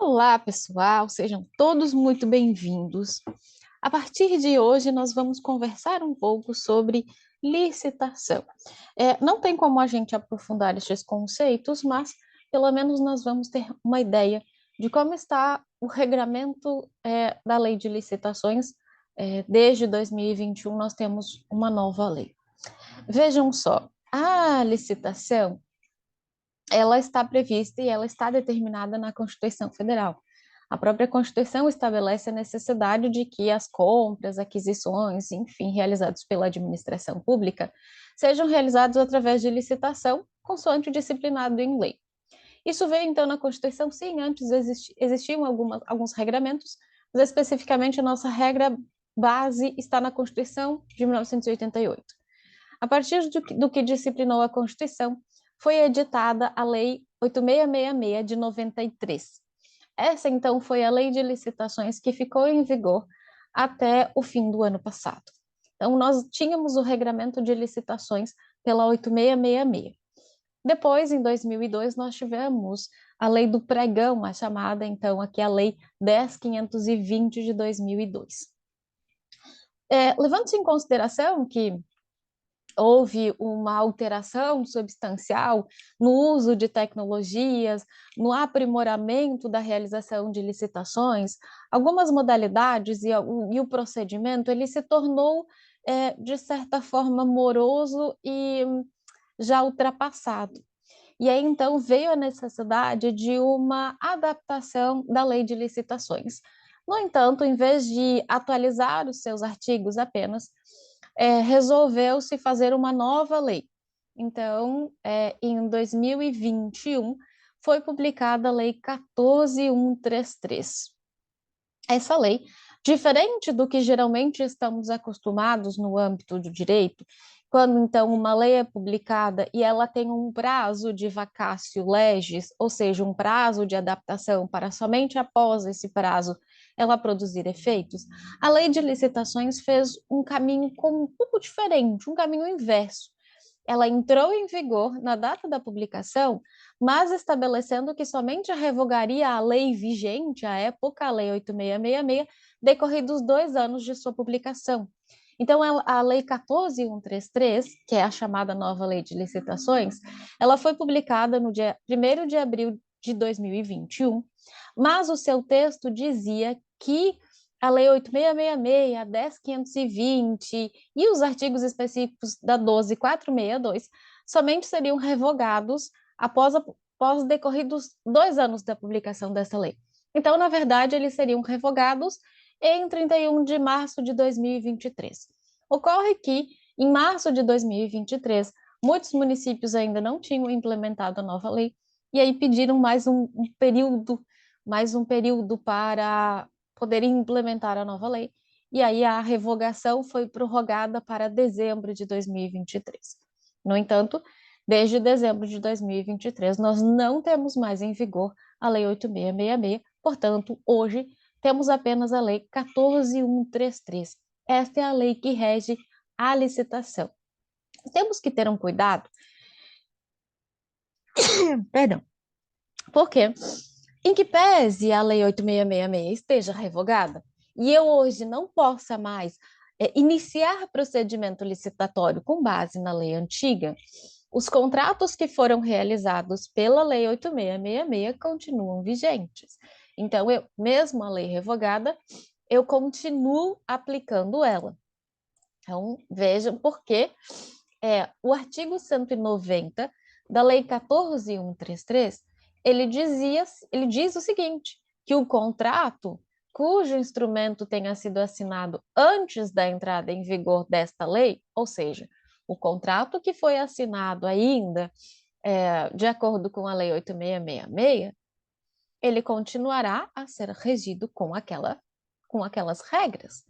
Olá, pessoal, sejam todos muito bem-vindos. A partir de hoje, nós vamos conversar um pouco sobre licitação. Não tem como a gente aprofundar estes conceitos, mas pelo menos nós vamos ter uma ideia de como está o regramento, da lei de licitações. Desde 2021, nós temos uma nova lei. Vejam só, a licitação ela está prevista e ela está determinada na Constituição Federal. A própria Constituição estabelece a necessidade de que as compras, aquisições, enfim, realizados pela administração pública, sejam realizados através de licitação, consoante o disciplinado em lei. Isso veio, então, na Constituição, sim, antes existiam alguns regramentos, mas especificamente a nossa regra base está na Constituição de 1988. A partir do que disciplinou a Constituição, foi editada a Lei 8666 de 93. Essa, então, foi a lei de licitações que ficou em vigor até o fim do ano passado. Então, nós tínhamos o regramento de licitações pela 8666. Depois, em 2002, nós tivemos a lei do pregão, a chamada, então, aqui a lei 10.520 de 2002. Levando-se em consideração que houve uma alteração substancial no uso de tecnologias, no aprimoramento da realização de licitações, algumas modalidades e o procedimento ele se tornou, de certa forma, moroso e já ultrapassado. E aí, então, veio a necessidade de uma adaptação da lei de licitações. No entanto, em vez de atualizar os seus artigos apenas, resolveu-se fazer uma nova lei. Então, em 2021, foi publicada a Lei 14.133. Essa lei, diferente do que geralmente estamos acostumados no âmbito do direito, quando então uma lei é publicada e ela tem um prazo de vacatio legis, ou seja, um prazo de adaptação para somente após esse prazo ela produzir efeitos, a lei de licitações fez um caminho um pouco diferente, um caminho inverso. Ela entrou em vigor na data da publicação, mas estabelecendo que somente revogaria a lei vigente, à época, a Lei 8666, decorridos 2 anos de sua publicação. Então, a Lei 14.133, que é a chamada nova Lei de Licitações, ela foi publicada no dia 1º de abril de 2021, mas o seu texto dizia que a Lei 8666, a 10.520 e os artigos específicos da 12.462 somente seriam revogados após decorridos 2 anos da publicação dessa lei. Então, na verdade, eles seriam revogados em 31 de março de 2023. Ocorre que, em março de 2023, muitos municípios ainda não tinham implementado a nova lei, e aí pediram mais um período para poder implementar a nova lei, e aí a revogação foi prorrogada para dezembro de 2023. No entanto, desde dezembro de 2023, nós não temos mais em vigor a Lei 8666, portanto, hoje temos apenas a Lei 14.133. Esta é a lei que rege a licitação. Temos que ter um cuidado, perdão, porque em que pese a Lei 8666 esteja revogada e eu hoje não possa mais iniciar procedimento licitatório com base na lei antiga, os contratos que foram realizados pela Lei 8666 continuam vigentes. Então, mesmo a lei revogada, eu continuo aplicando ela. Então, vejam por que o artigo 190 da Lei 14.133, ele diz o seguinte, que o contrato cujo instrumento tenha sido assinado antes da entrada em vigor desta lei, ou seja, o contrato que foi assinado ainda de acordo com a Lei 8666, ele continuará a ser regido com aquelas regras,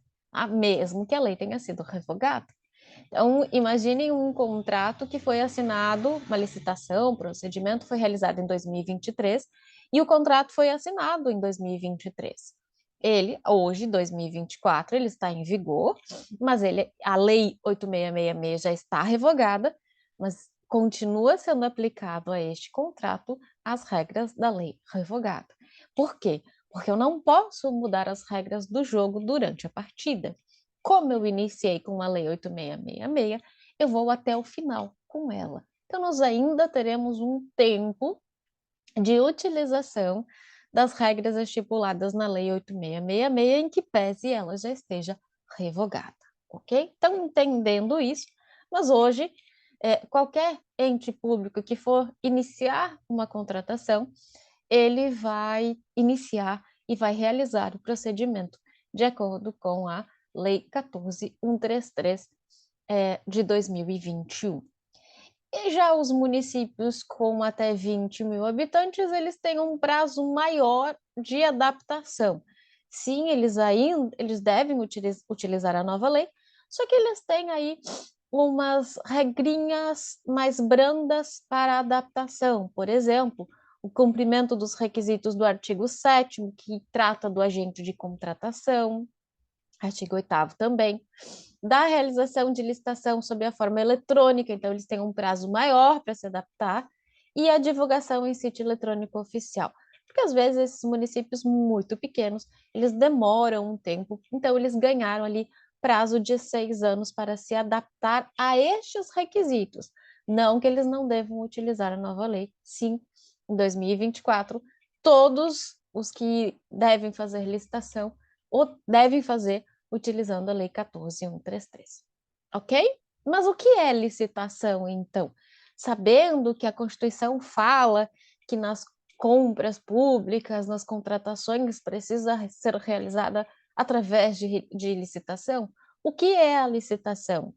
mesmo que a lei tenha sido revogada. Então, imaginem um contrato que foi assinado, uma licitação, um procedimento foi realizado em 2023 e o contrato foi assinado em 2023. Ele, hoje, 2024, ele está em vigor, mas a Lei 8666 já está revogada, mas continua sendo aplicado a este contrato as regras da lei revogada. Por quê? Porque eu não posso mudar as regras do jogo durante a partida. Como eu iniciei com a Lei 8666, eu vou até o final com ela. Então, nós ainda teremos um tempo de utilização das regras estipuladas na Lei 8666, em que pese ela já esteja revogada, ok? Então, entendendo isso, mas hoje, qualquer ente público que for iniciar uma contratação, ele vai iniciar e vai realizar o procedimento de acordo com a Lei 14.133 de 2021. E já os municípios com até 20 mil habitantes, eles têm um prazo maior de adaptação. Sim, eles devem utilizar a nova lei, só que eles têm aí umas regrinhas mais brandas para adaptação. Por exemplo, o cumprimento dos requisitos do artigo 7º, que trata do agente de contratação, artigo 8º também, da realização de licitação sob a forma eletrônica, então eles têm um prazo maior para se adaptar, e a divulgação em sítio eletrônico oficial. Porque às vezes esses municípios muito pequenos, eles demoram um tempo, então eles ganharam ali prazo de 6 anos para se adaptar a estes requisitos. Não que eles não devam utilizar a nova lei, sim, em 2024, todos os que devem fazer licitação ou devem fazer utilizando a Lei 14.133. Ok? Mas o que é licitação, então? Sabendo que a Constituição fala que nas compras públicas, nas contratações, precisa ser realizada através de licitação, o que é a licitação?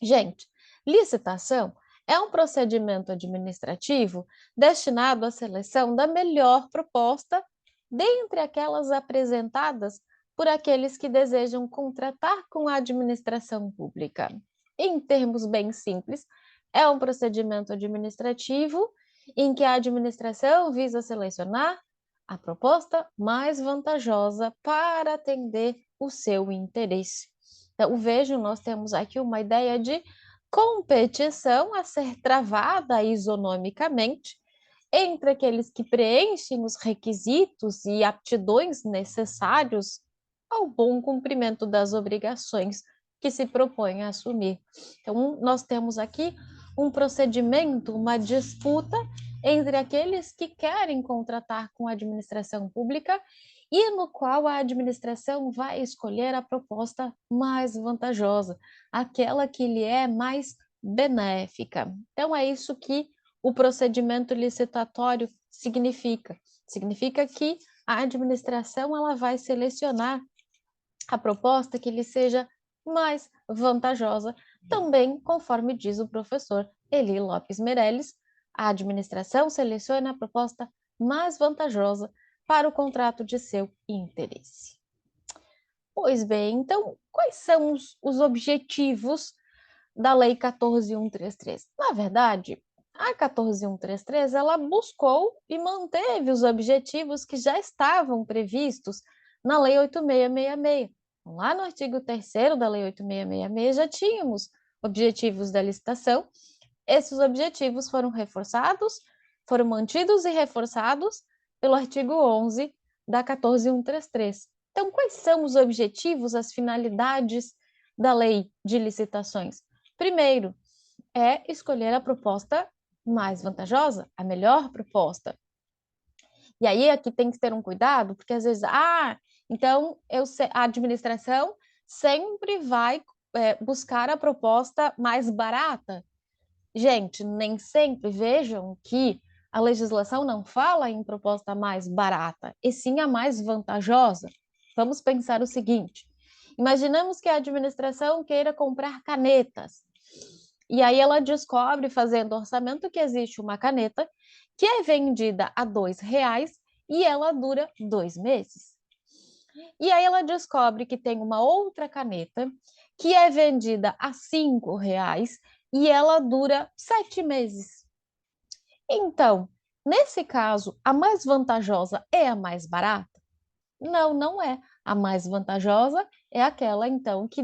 Gente, licitação é um procedimento administrativo destinado à seleção da melhor proposta dentre aquelas apresentadas por aqueles que desejam contratar com a administração pública. Em termos bem simples, é um procedimento administrativo em que a administração visa selecionar a proposta mais vantajosa para atender o seu interesse. Então, vejo, nós temos aqui uma ideia de competição a ser travada isonomicamente entre aqueles que preenchem os requisitos e aptidões necessários ao bom cumprimento das obrigações que se propõe a assumir. Então, nós temos aqui um procedimento, uma disputa entre aqueles que querem contratar com a administração pública e no qual a administração vai escolher a proposta mais vantajosa, aquela que lhe é mais benéfica. Então, é isso que o procedimento licitatório significa. Significa que a administração ela vai selecionar a proposta que lhe seja mais vantajosa, também conforme diz o professor Eli Lopes Meirelles, a administração seleciona a proposta mais vantajosa para o contrato de seu interesse. Pois bem, então, quais são os objetivos da Lei 14.133? Na verdade, a 14.133 ela buscou e manteve os objetivos que já estavam previstos na Lei 8.666. Lá no artigo 3º da Lei 8.666 já tínhamos objetivos da licitação. Esses objetivos foram reforçados, foram mantidos e reforçados pelo artigo 11 da 14.133. Então, quais são os objetivos, as finalidades da lei de licitações? Primeiro, é escolher a proposta mais vantajosa, a melhor proposta. E aí aqui tem que ter um cuidado, porque às vezes, então a administração sempre vai buscar a proposta mais barata. Gente, nem sempre vejam que a legislação não fala em proposta mais barata, e sim a mais vantajosa. Vamos pensar o seguinte: imaginamos que a administração queira comprar canetas. E aí ela descobre, fazendo orçamento, que existe uma caneta que é vendida a R$ 2 e ela dura 2 meses. E aí ela descobre que tem uma outra caneta que é vendida a R$ 5 e ela dura 7 meses. Então, nesse caso, a mais vantajosa é a mais barata? Não, não é. A mais vantajosa é aquela, então, que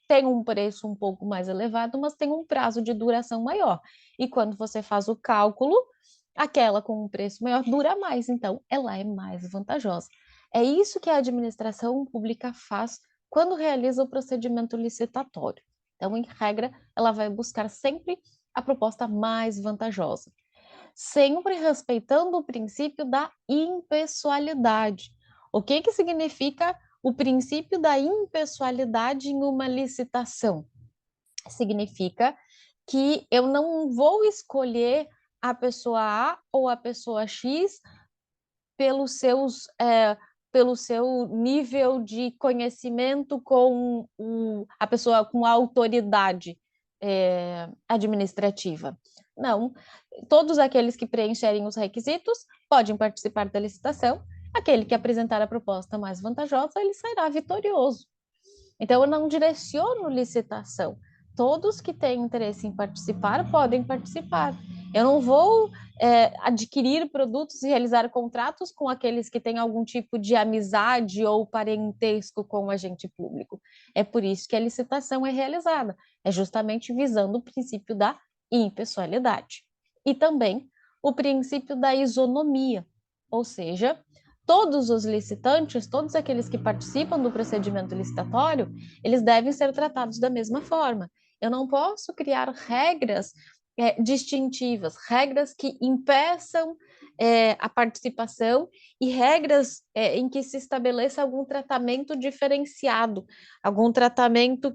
tem um preço um pouco mais elevado, mas tem um prazo de duração maior. E quando você faz o cálculo, aquela com um preço maior dura mais, então ela é mais vantajosa. É isso que a administração pública faz quando realiza o procedimento licitatório. Então, em regra, ela vai buscar sempre a proposta mais vantajosa, sempre respeitando o princípio da impessoalidade. O que que significa o princípio da impessoalidade em uma licitação? Significa que eu não vou escolher a pessoa A ou a pessoa X pelos seus, pelo seu nível de conhecimento com a pessoa com a autoridade administrativa. Não, todos aqueles que preencherem os requisitos podem participar da licitação. Aquele que apresentar a proposta mais vantajosa, ele sairá vitorioso. Então, eu não direciono licitação. Todos que têm interesse em participar podem participar. Eu não vou adquirir produtos e realizar contratos com aqueles que têm algum tipo de amizade ou parentesco com o agente público. É por isso que a licitação é realizada. É justamente visando o princípio da impessoalidade. E também o princípio da isonomia, ou seja, todos os licitantes, todos aqueles que participam do procedimento licitatório, eles devem ser tratados da mesma forma. Eu não posso criar regras distintivas, regras que impeçam a participação e regras em que se estabeleça algum tratamento diferenciado, algum tratamento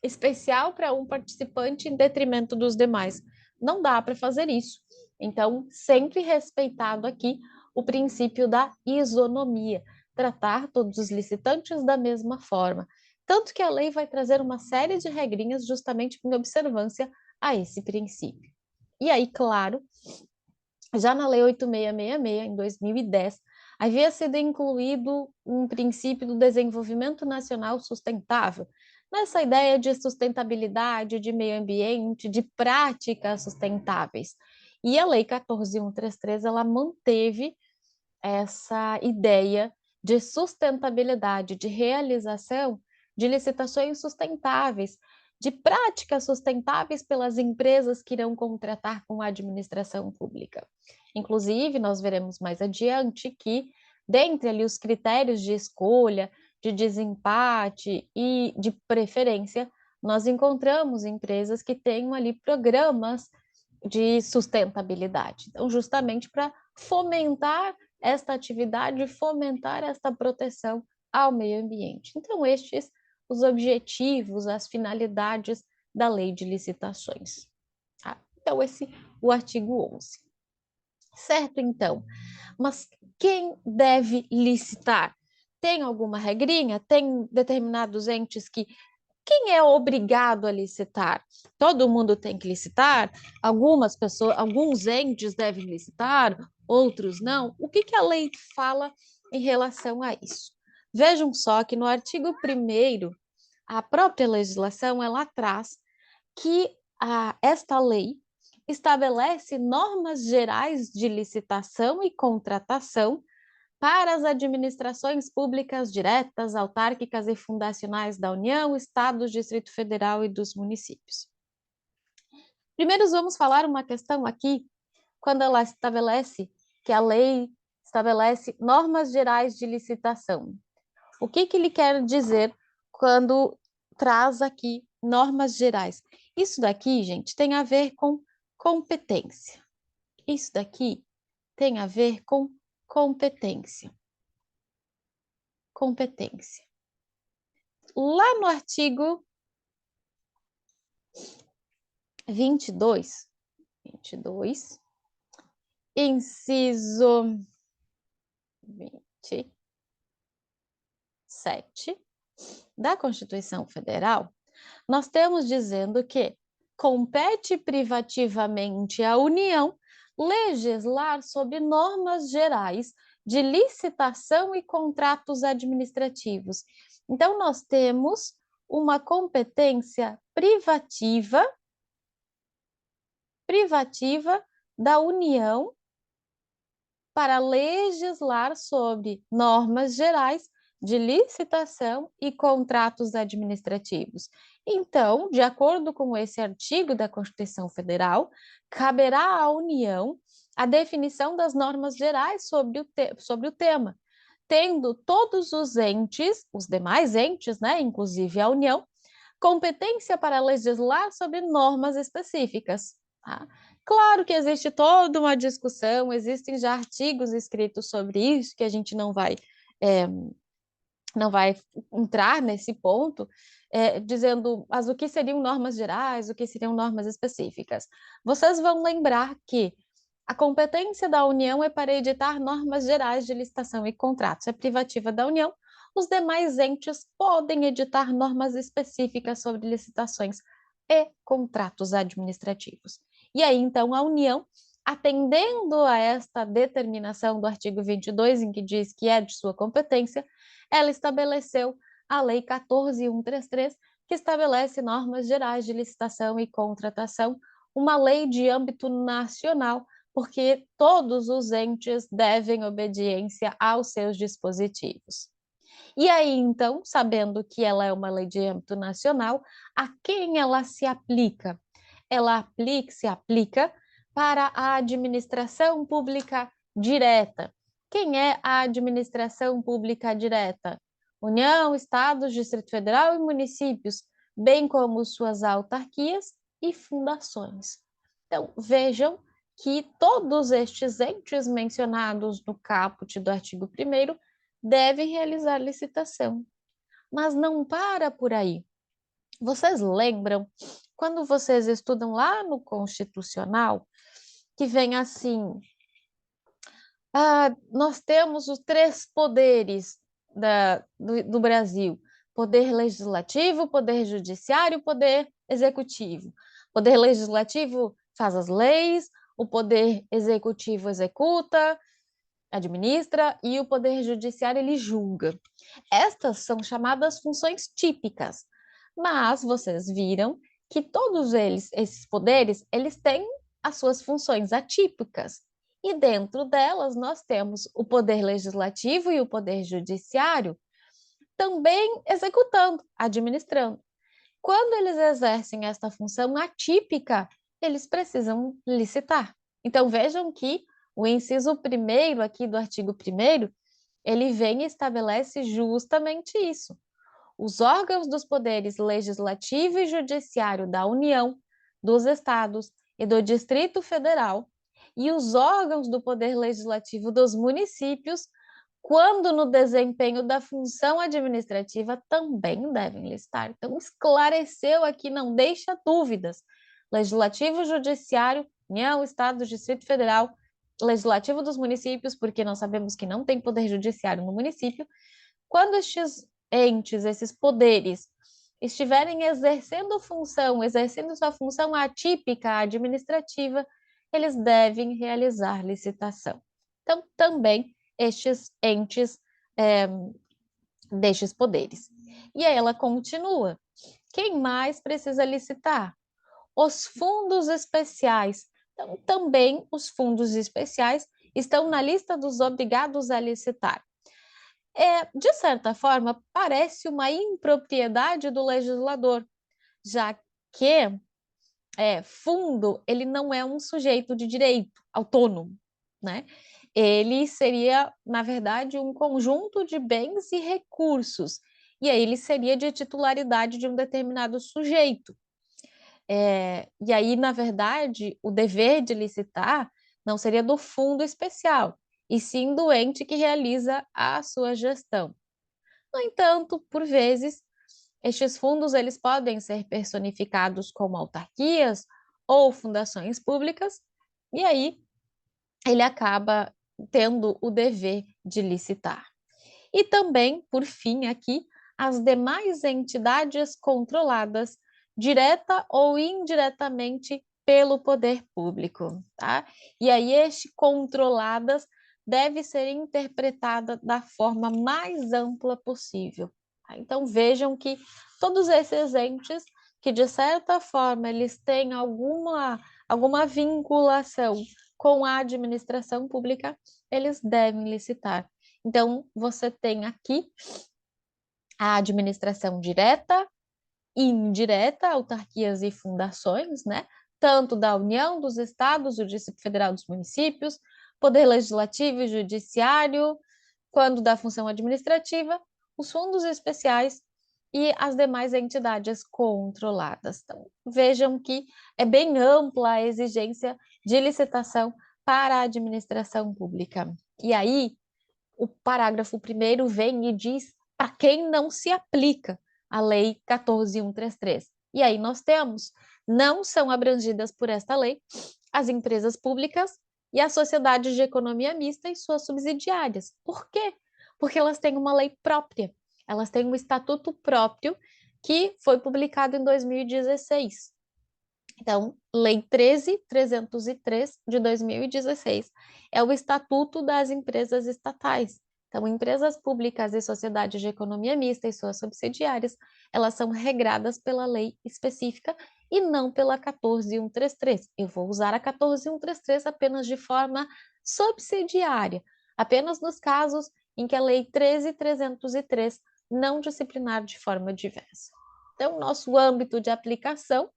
especial para um participante em detrimento dos demais. Não dá para fazer isso. Então, sempre respeitado aqui o princípio da isonomia, tratar todos os licitantes da mesma forma. Tanto que a lei vai trazer uma série de regrinhas justamente em observância a esse princípio. E aí, claro, já na Lei 8666, em 2010, havia sido incluído um princípio do desenvolvimento nacional sustentável, nessa ideia de sustentabilidade, de meio ambiente, de práticas sustentáveis. E a Lei 14.133, ela manteve essa ideia de sustentabilidade, de realização de licitações sustentáveis, de práticas sustentáveis pelas empresas que irão contratar com a administração pública. Inclusive, nós veremos mais adiante que, dentre ali os critérios de escolha, de desempate e de preferência, nós encontramos empresas que tenham ali programas de sustentabilidade. Então, justamente para fomentar esta atividade, fomentar esta proteção ao meio ambiente. Então, estes os objetivos, as finalidades da lei de licitações. Tá? Então, esse o artigo 11. Certo, então. Mas quem deve licitar? Tem alguma regrinha? Tem determinados entes que quem é obrigado a licitar? Todo mundo tem que licitar? Algumas pessoas, alguns entes devem licitar, outros não? O que a lei fala em relação a isso? Vejam só que no artigo 1º, a própria legislação, ela traz que esta lei estabelece normas gerais de licitação e contratação para as administrações públicas diretas, autárquicas e fundacionais da União, Estados, Distrito Federal e dos municípios. Primeiro, vamos falar uma questão aqui, quando ela estabelece que a lei estabelece normas gerais de licitação. O que ele quer dizer quando traz aqui normas gerais? Isso daqui, gente, tem a ver com competência. Isso daqui tem a ver com competência. Competência. Lá no artigo 22, inciso 27 da Constituição Federal, nós temos dizendo que compete privativamente à União legislar sobre normas gerais de licitação e contratos administrativos. Então, nós temos uma competência privativa da União para legislar sobre normas gerais de licitação e contratos administrativos. Então, de acordo com esse artigo da Constituição Federal, caberá à União a definição das normas gerais sobre o tema, tendo todos os entes, os demais entes, né, inclusive a União, competência para legislar sobre normas específicas. Tá? Claro que existe toda uma discussão, existem já artigos escritos sobre isso, que a gente não vai entrar nesse ponto, dizendo o que seriam normas gerais, o que seriam normas específicas. Vocês vão lembrar que a competência da União é para editar normas gerais de licitação e contratos. É privativa da União. Os demais entes podem editar normas específicas sobre licitações e contratos administrativos. E aí, então, a União, atendendo a esta determinação do artigo 22, em que diz que é de sua competência, ela estabeleceu a Lei 14.133, que estabelece normas gerais de licitação e contratação, uma lei de âmbito nacional, porque todos os entes devem obediência aos seus dispositivos. E aí, então, sabendo que ela é uma lei de âmbito nacional, a quem ela se aplica? Ela se aplica para a administração pública direta. Quem é a administração pública direta? União, Estados, Distrito Federal e municípios, bem como suas autarquias e fundações. Então, vejam que todos estes entes mencionados no caput do artigo 1º devem realizar licitação. Mas não para por aí. Vocês lembram, quando vocês estudam lá no Constitucional, que vem assim, nós temos os 3 poderes do Brasil, poder legislativo, poder judiciário, poder executivo. Poder legislativo faz as leis, o poder executivo executa, administra, e o poder judiciário ele julga. Estas são chamadas funções típicas, mas vocês viram que todos esses poderes, eles têm as suas funções atípicas. E dentro delas nós temos o poder legislativo e o poder judiciário também executando, administrando. Quando eles exercem esta função atípica, eles precisam licitar. Então vejam que o inciso 1º aqui do artigo 1º, ele vem e estabelece justamente isso. Os órgãos dos poderes legislativo e judiciário da União, dos estados e do Distrito Federal e os órgãos do poder legislativo dos municípios, quando no desempenho da função administrativa, também devem licitar. Então, esclareceu aqui, não deixa dúvidas. Legislativo, Judiciário, União, Estado, Distrito Federal, Legislativo dos municípios, porque nós sabemos que não tem poder judiciário no município. Quando estes entes, esses poderes, estiverem exercendo sua função atípica administrativa, eles devem realizar licitação. Então, também estes entes destes poderes. E aí ela continua. Quem mais precisa licitar? Os fundos especiais. Então, também os fundos especiais estão na lista dos obrigados a licitar. De certa forma, parece uma impropriedade do legislador, já que fundo ele não é um sujeito de direito autônomo, né? Ele seria, na verdade, um conjunto de bens e recursos, e aí ele seria de titularidade de um determinado sujeito. E aí, na verdade, o dever de licitar não seria do fundo especial, e sim do ente que realiza a sua gestão. No entanto, por vezes, estes fundos eles podem ser personificados como autarquias ou fundações públicas, e aí ele acaba tendo o dever de licitar. E também, por fim, aqui, as demais entidades controladas, direta ou indiretamente, pelo poder público, tá? E aí, este controladas deve ser interpretada da forma mais ampla possível. Tá? Então, vejam que todos esses entes, que de certa forma eles têm alguma vinculação com a administração pública, eles devem licitar. Então, você tem aqui a administração direta e indireta, autarquias e fundações, né? tanto da União, dos estados, do Distrito Federal, dos municípios, Poder Legislativo e Judiciário, quando da função administrativa, os fundos especiais e as demais entidades controladas. Então, vejam que é bem ampla a exigência de licitação para a administração pública. E aí, o parágrafo 1º vem e diz para quem não se aplica a Lei 14.133. E aí nós temos, não são abrangidas por esta lei as empresas públicas e as sociedades de economia mista e suas subsidiárias. Por quê? Porque elas têm uma lei própria, elas têm um estatuto próprio que foi publicado em 2016. Então, Lei 13.303 de 2016 é o Estatuto das Empresas Estatais. Então, empresas públicas e sociedades de economia mista e suas subsidiárias, elas são regradas pela lei específica e não pela 14.133. Eu vou usar a 14.133 apenas de forma subsidiária, apenas nos casos em que a Lei 13.303 não disciplinar de forma diversa. Então, nosso âmbito de aplicação,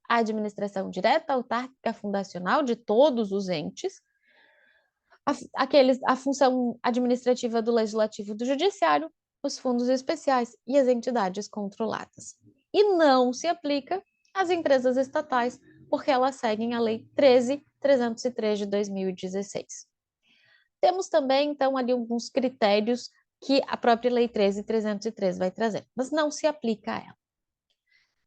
a administração direta, autárquica, fundacional de todos os entes, a função administrativa do legislativo e do judiciário, os fundos especiais e as entidades controladas. E não se aplica às empresas estatais, porque elas seguem a Lei 13.303 de 2016. Temos também, então, ali alguns critérios que a própria Lei 13.303 vai trazer, mas não se aplica a ela.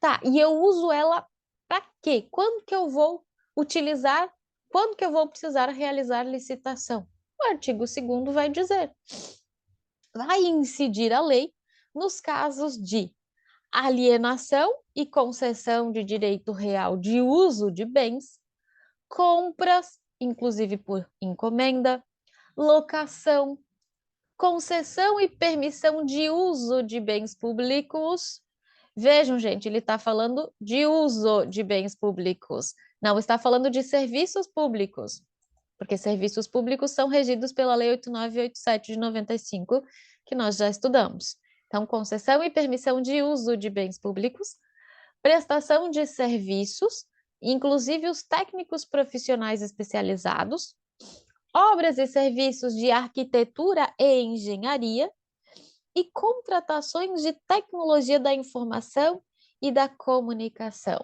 Tá, e eu uso ela para quê? Quando que eu vou utilizar, quando que eu vou precisar realizar licitação? O artigo 2º vai dizer, vai incidir a lei nos casos de alienação e concessão de direito real de uso de bens, compras, inclusive por encomenda, locação, concessão e permissão de uso de bens públicos. Vejam, gente, ele está falando de uso de bens públicos, não está falando de serviços públicos, porque serviços públicos são regidos pela Lei 8.987 de 95, que nós já estudamos. Então, concessão e permissão de uso de bens públicos, prestação de serviços, inclusive os técnicos profissionais especializados, obras e serviços de arquitetura e engenharia, e contratações de tecnologia da informação e da comunicação.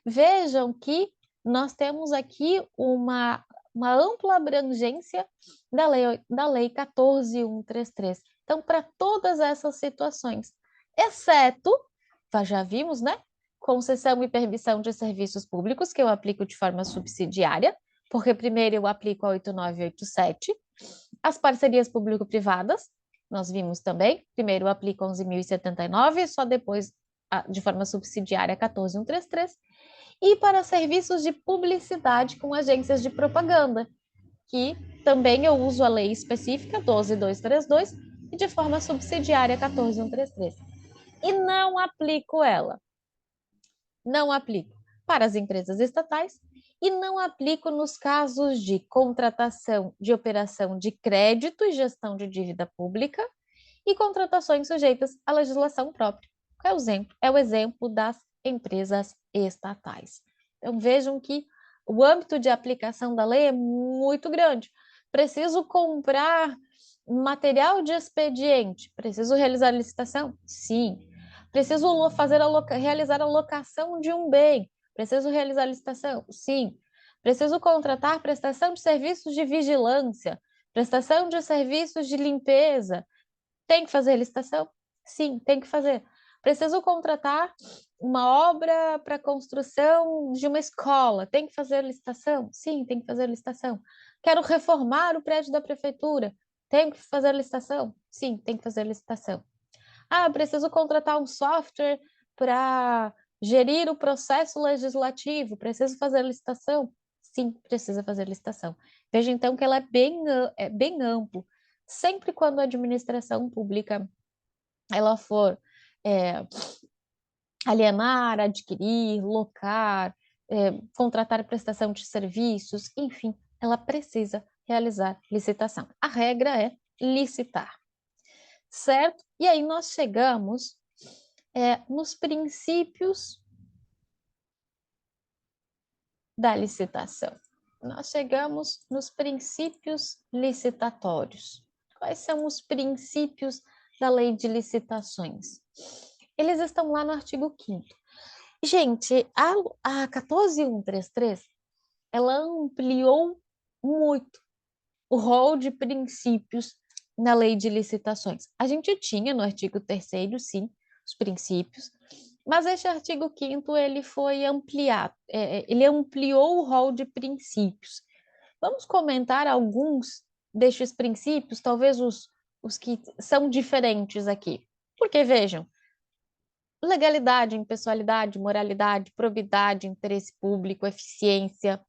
Vejam que nós temos aqui uma ampla abrangência da lei 14.133. Então, para todas essas situações, exceto, já vimos, né? Concessão e permissão de serviços públicos, que eu aplico de forma subsidiária, porque primeiro eu aplico a 8.987, as parcerias público-privadas, nós vimos também, primeiro aplica 11.079, só depois, de forma subsidiária, 14.133, e para serviços de publicidade com agências de propaganda, que também eu uso a lei específica 12.232 e de forma subsidiária 14.133. E não aplico ela. Não aplico para as empresas estatais e não aplico nos casos de contratação de operação de crédito e gestão de dívida pública e contratações sujeitas à legislação própria. Qual é o exemplo? É o exemplo das empresas estatais. Então, vejam que o âmbito de aplicação da lei é muito grande. Preciso comprar material de expediente? Preciso realizar licitação? Sim. Preciso realizar a locação de um bem? Preciso realizar licitação? Sim. Preciso contratar prestação de serviços de vigilância, prestação de serviços de limpeza. Tem que fazer licitação? Sim, tem que fazer. Preciso contratar uma obra para construção de uma escola. Tem que fazer licitação? Sim, tem que fazer licitação. Quero reformar o prédio da prefeitura. Tem que fazer licitação? Sim, tem que fazer licitação. Ah, preciso contratar um software para gerir o processo legislativo. Preciso fazer licitação? Sim, precisa fazer licitação. Veja então que ela é bem amplo. Sempre quando a administração pública ela for alienar, adquirir, locar, contratar prestação de serviços, enfim, ela precisa realizar licitação. A regra é licitar, certo? E aí nós chegamos nos princípios da licitação. Nós chegamos nos princípios licitatórios. Quais são os princípios da lei de licitações? Eles estão lá no artigo 5º. Gente, a 14.133, ela ampliou muito o rol de princípios na lei de licitações. A gente tinha no artigo 3º, sim, os princípios, mas este artigo 5º ele foi ampliado, ele ampliou o rol de princípios. Vamos comentar alguns destes princípios, talvez os que são diferentes aqui. Porque, vejam, legalidade, impessoalidade, moralidade, probidade, interesse público, eficiência,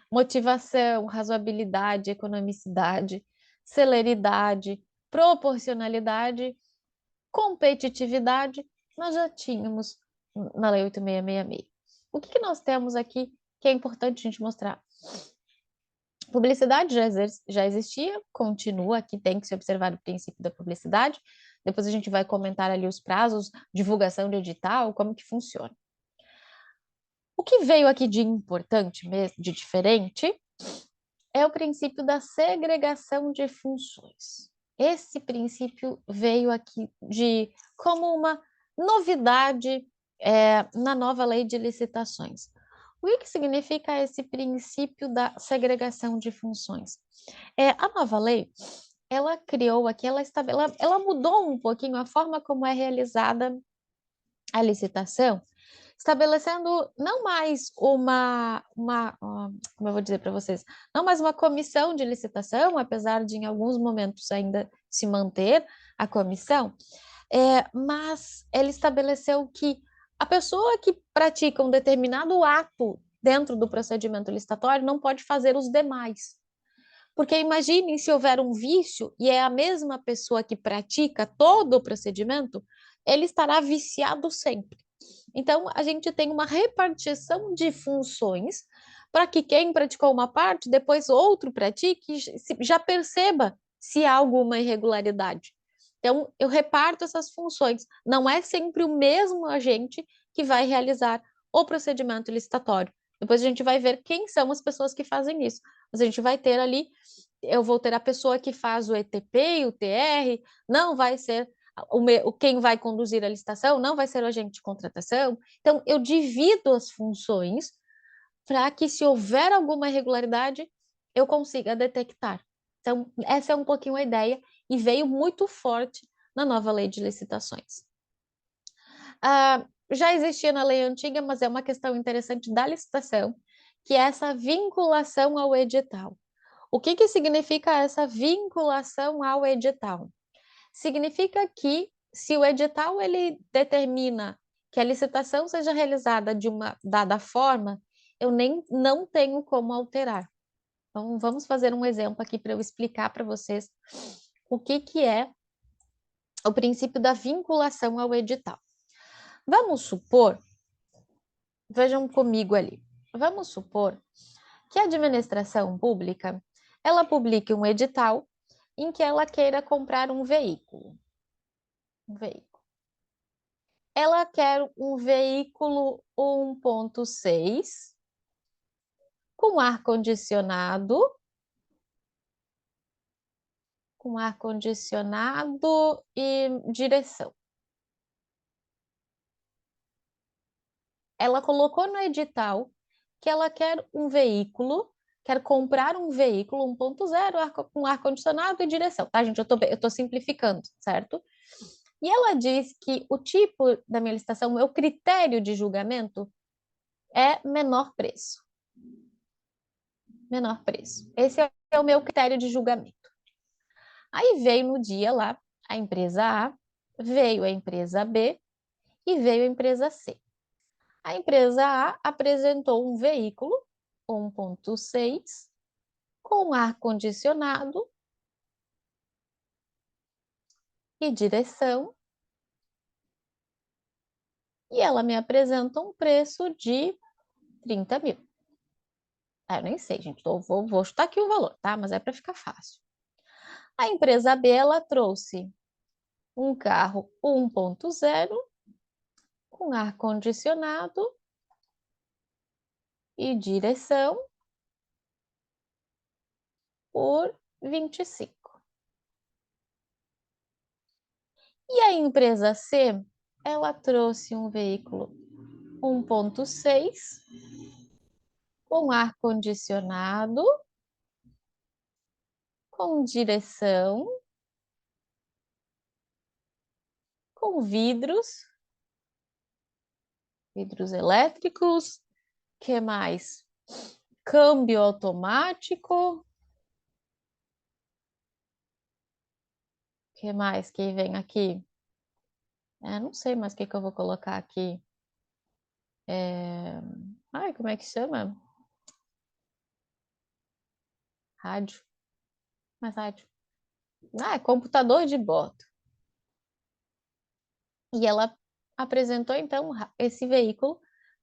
motivação, razoabilidade, economicidade, celeridade, proporcionalidade, competitividade, nós já tínhamos na Lei 8.666. O que nós temos aqui que é importante a gente mostrar? Publicidade já existia, continua, aqui tem que se observar o princípio da publicidade. Depois a gente vai comentar ali os prazos, divulgação de edital, como que funciona. O que veio aqui de importante mesmo, de diferente, é o princípio da segregação de funções. Esse princípio veio aqui como uma novidade na nova lei de licitações. O que significa esse princípio da segregação de funções? A nova lei, ela criou aqui, ela mudou um pouquinho a forma como é realizada a licitação, estabelecendo não mais como eu vou dizer para vocês, não mais uma comissão de licitação, apesar de em alguns momentos ainda se manter a comissão, mas ele estabeleceu que a pessoa que pratica um determinado ato dentro do procedimento licitatório não pode fazer os demais. Porque imaginem se houver um vício e é a mesma pessoa que pratica todo o procedimento, ele estará viciado sempre. Então, a gente tem uma repartição de funções para que quem praticou uma parte, depois outro pratique e já perceba se há alguma irregularidade. Então, eu reparto essas funções. Não é sempre o mesmo agente que vai realizar o procedimento licitatório. Depois a gente vai ver quem são as pessoas que fazem isso. Mas a gente vai ter ali, eu vou ter a pessoa que faz o ETP e o TR, não vai ser quem vai conduzir a licitação, não vai ser o agente de contratação. Então, eu divido as funções para que, se houver alguma irregularidade, eu consiga detectar. Então, essa é um pouquinho a ideia e veio muito forte na nova lei de licitações. Já existia na lei antiga, mas é uma questão interessante da licitação, que é essa vinculação ao edital. O que significa essa vinculação ao edital? Significa que, se o edital ele determina que a licitação seja realizada de uma dada forma, eu não tenho como alterar. Então, vamos fazer um exemplo aqui para eu explicar para vocês o que é o princípio da vinculação ao edital. Vamos supor, vejam comigo ali, vamos supor que a administração pública, ela publique um edital em que ela queira comprar um veículo. Ela quer um veículo 1.6 com ar-condicionado e direção. Ela colocou no edital que ela quer comprar um veículo 1.0 com ar-condicionado e direção, tá, gente? Eu tô simplificando, certo? E ela diz que o tipo da minha licitação, o meu critério de julgamento é menor preço. Menor preço. Esse é o meu critério de julgamento. Aí veio no dia lá a empresa A, veio a empresa B e veio a empresa C. A empresa A apresentou um veículo 1.6 com ar-condicionado e direção, e ela me apresenta um preço de 30 mil. Eu nem sei, gente, vou chutar aqui o valor, tá? Mas é para ficar fácil. A empresa B, ela trouxe um carro 1.0 com ar-condicionado e direção por 25. E a empresa C, ela trouxe um veículo 1.6 com ar-condicionado, com direção, com vidros elétricos, que mais? Câmbio automático, que mais que vem aqui? Não sei mais o que eu vou colocar aqui. Ai, como é que chama? Rádio. Mas rádio. É computador de bordo. E ela apresentou, então, esse veículo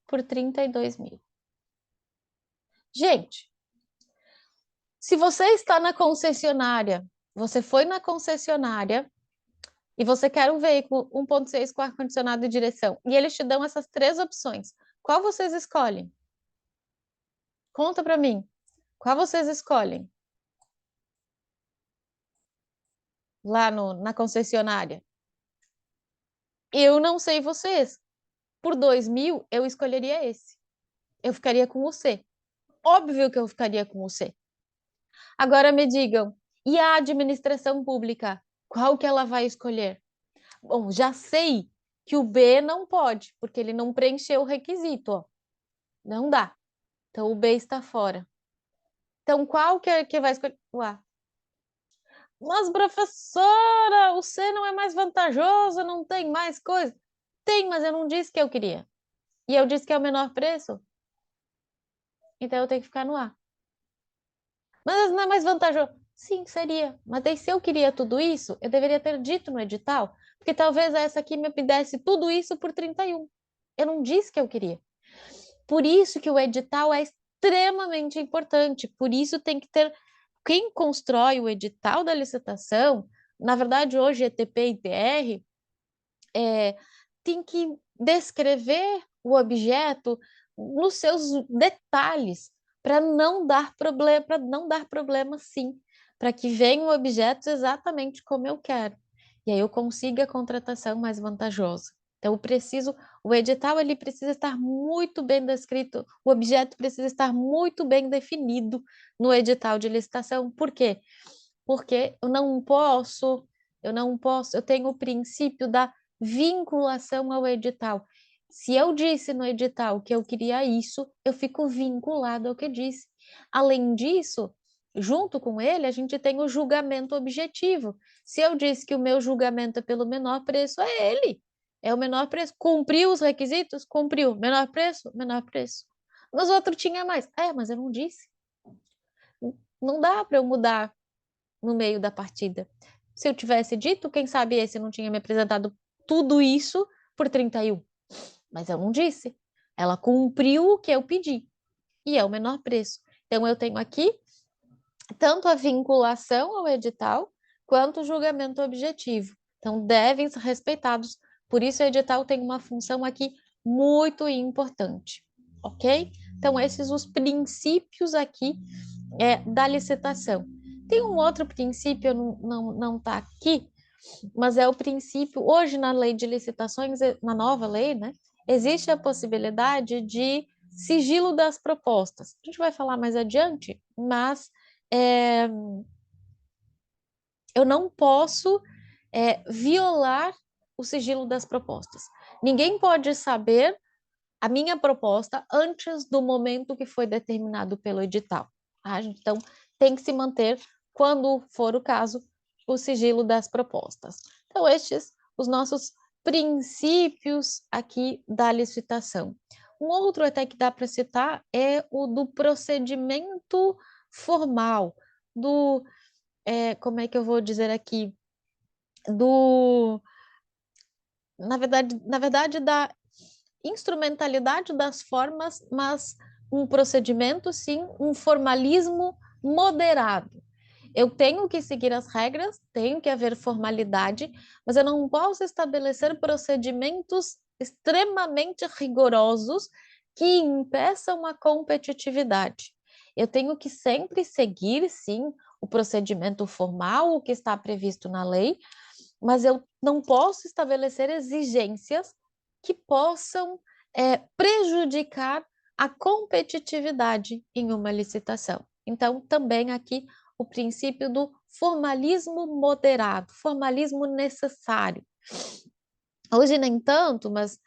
por 32 mil. Gente, se você está na concessionária, você foi na concessionária e você quer um veículo 1.6 com ar-condicionado e direção, e eles te dão essas três opções, qual vocês escolhem? Conta para mim. Qual vocês escolhem? Lá na concessionária. Eu não sei vocês. Por 2 mil, eu escolheria esse. Eu ficaria com o C. Óbvio que eu ficaria com o C. Agora me digam, e a administração pública? Qual que ela vai escolher? Bom, já sei que o B não pode, porque ele não preencheu o requisito, ó. Não dá. Então o B está fora. Então qual que vai escolher? O A. Mas, professora, o C não é mais vantajoso, não tem mais coisa. Tem, mas eu não disse que eu queria. E eu disse que é o menor preço. Então eu tenho que ficar no A. Mas não é mais vantajoso. Sim, seria. Mas daí, se eu queria tudo isso, eu deveria ter dito no edital, porque talvez essa aqui me desse tudo isso por 31. Eu não disse que eu queria. Por isso que o edital é extremamente importante. Por isso tem que ter quem constrói o edital da licitação. Na verdade, hoje ETP e TR tem que descrever o objeto nos seus detalhes para não dar problema, sim, para que venham objetos exatamente como eu quero. E aí eu consiga a contratação mais vantajosa. Então, o edital ele precisa estar muito bem descrito, o objeto precisa estar muito bem definido no edital de licitação. Por quê? Porque eu tenho o princípio da vinculação ao edital. Se eu disse no edital que eu queria isso, eu fico vinculado ao que disse. Além disso, junto com ele, a gente tem o julgamento objetivo. Se eu disse que o meu julgamento é pelo menor preço, é ele. É o menor preço. Cumpriu os requisitos? Cumpriu. Menor preço? Menor preço. Nos outros tinha mais. Mas eu não disse. Não dá para eu mudar no meio da partida. Se eu tivesse dito, quem sabe esse não tinha me apresentado tudo isso por 31. Mas eu não disse. Ela cumpriu o que eu pedi. E é o menor preço. Então, eu tenho aqui tanto a vinculação ao edital, quanto o julgamento objetivo. Então, devem ser respeitados. Por isso, o edital tem uma função aqui muito importante. Ok? Então, esses os princípios aqui da licitação. Tem um outro princípio, não está aqui, mas é o princípio, hoje na lei de licitações, na nova lei, né, existe a possibilidade de sigilo das propostas. A gente vai falar mais adiante, mas eu não posso violar o sigilo das propostas. Ninguém pode saber a minha proposta antes do momento que foi determinado pelo edital. Tá? Então, tem que se manter, quando for o caso, o sigilo das propostas. Então, estes os nossos princípios aqui da licitação. Um outro até que dá para citar é o do procedimento formal, como é que eu vou dizer aqui? Na verdade, da instrumentalidade das formas, mas um procedimento, sim, um formalismo moderado. Eu tenho que seguir as regras, tenho que haver formalidade, mas eu não posso estabelecer procedimentos extremamente rigorosos que impeçam a competitividade. Eu tenho que sempre seguir, sim, o procedimento formal, o que está previsto na lei, mas eu não posso estabelecer exigências que possam prejudicar a competitividade em uma licitação. Então, também aqui o princípio do formalismo moderado, formalismo necessário. Hoje nem tanto, mas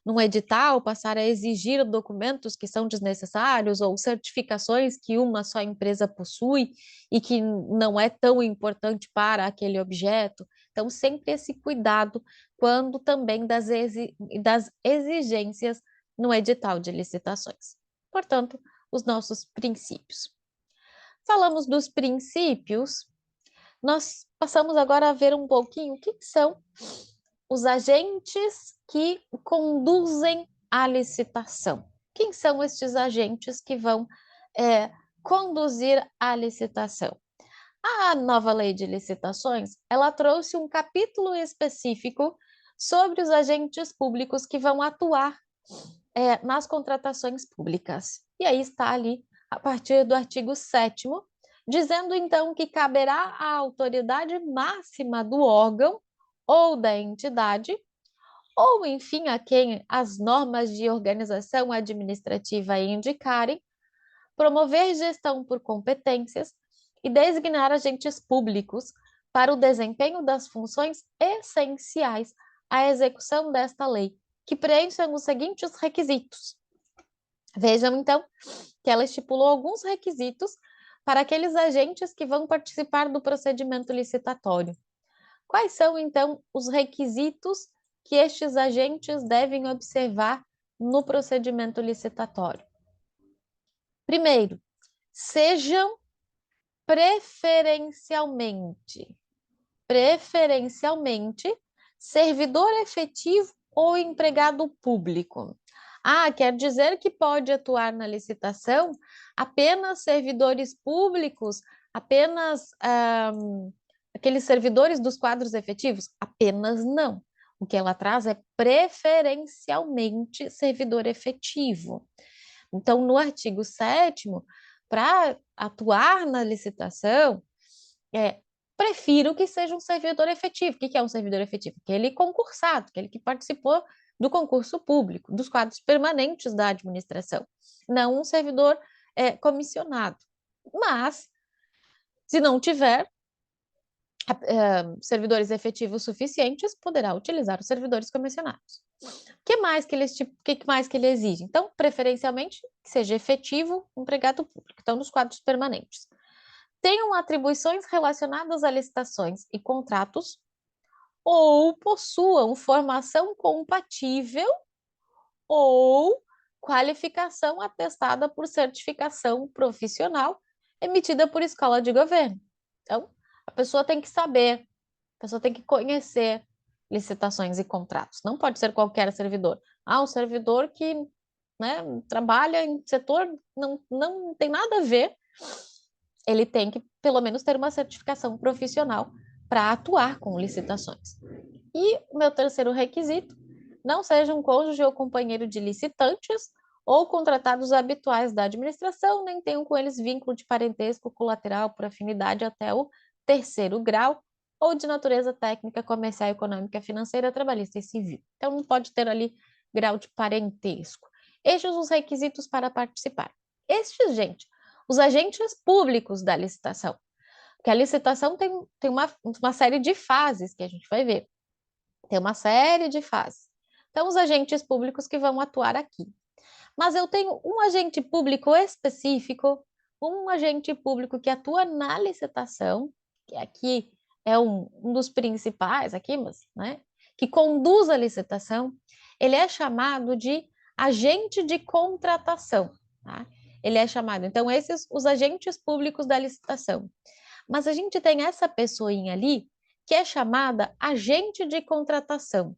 num edital passar a exigir documentos que são desnecessários ou certificações que uma só empresa possui e que não é tão importante para aquele objeto. Então, sempre esse cuidado quando também das exigências no edital de licitações. Portanto, os nossos princípios. Falamos dos princípios, nós passamos agora a ver um pouquinho o que são os agentes que conduzem a licitação. Quem são estes agentes que vão conduzir a licitação? A nova lei de licitações, ela trouxe um capítulo específico sobre os agentes públicos que vão atuar nas contratações públicas. E aí está ali, a partir do artigo 7º, dizendo então que caberá à autoridade máxima do órgão ou da entidade, ou enfim, a quem as normas de organização administrativa indicarem, promover gestão por competências e designar agentes públicos para o desempenho das funções essenciais à execução desta lei, que preencham os seguintes requisitos. Vejam, então, que ela estipulou alguns requisitos para aqueles agentes que vão participar do procedimento licitatório. Quais são, então, os requisitos que estes agentes devem observar no procedimento licitatório? Primeiro, sejam preferencialmente, servidor efetivo ou empregado público. Quer dizer que pode atuar na licitação apenas servidores públicos, apenas aqueles servidores dos quadros efetivos? Apenas não. O que ela traz é preferencialmente servidor efetivo. Então, no artigo 7º, para atuar na licitação, prefiro que seja um servidor efetivo. O que é um servidor efetivo? Aquele concursado, aquele que participou do concurso público, dos quadros permanentes da administração, não um servidor comissionado. Mas, se não tiver servidores efetivos suficientes, poderá utilizar os servidores comissionados. O que mais que ele exige? Então, preferencialmente, que seja efetivo, empregado público, então, nos quadros permanentes. Tenham atribuições relacionadas a licitações e contratos ou possuam formação compatível ou qualificação atestada por certificação profissional emitida por escola de governo. Então, a pessoa tem que saber, a pessoa tem que conhecer licitações e contratos. Não pode ser qualquer servidor. Um servidor que trabalha em setor não tem nada a ver, ele tem que, pelo menos, ter uma certificação profissional para atuar com licitações. E o meu terceiro requisito, não seja um cônjuge ou companheiro de licitantes ou contratados habituais da administração, nem tenham com eles vínculo de parentesco colateral por afinidade até o 3º grau, ou de natureza técnica, comercial, econômica, financeira, trabalhista e civil. Então, não pode ter ali grau de parentesco. Estes os requisitos para participar. Gente, os agentes públicos da licitação. Porque a licitação tem uma série de fases que a gente vai ver. Tem uma série de fases. Então, os agentes públicos que vão atuar aqui. Mas eu tenho um agente público específico, um agente público que atua na licitação, que aqui é um dos principais aqui, mas, que conduz a licitação, ele é chamado de agente de contratação, tá? Ele é chamado, então, esses os agentes públicos da licitação. Mas a gente tem essa pessoinha ali que é chamada agente de contratação.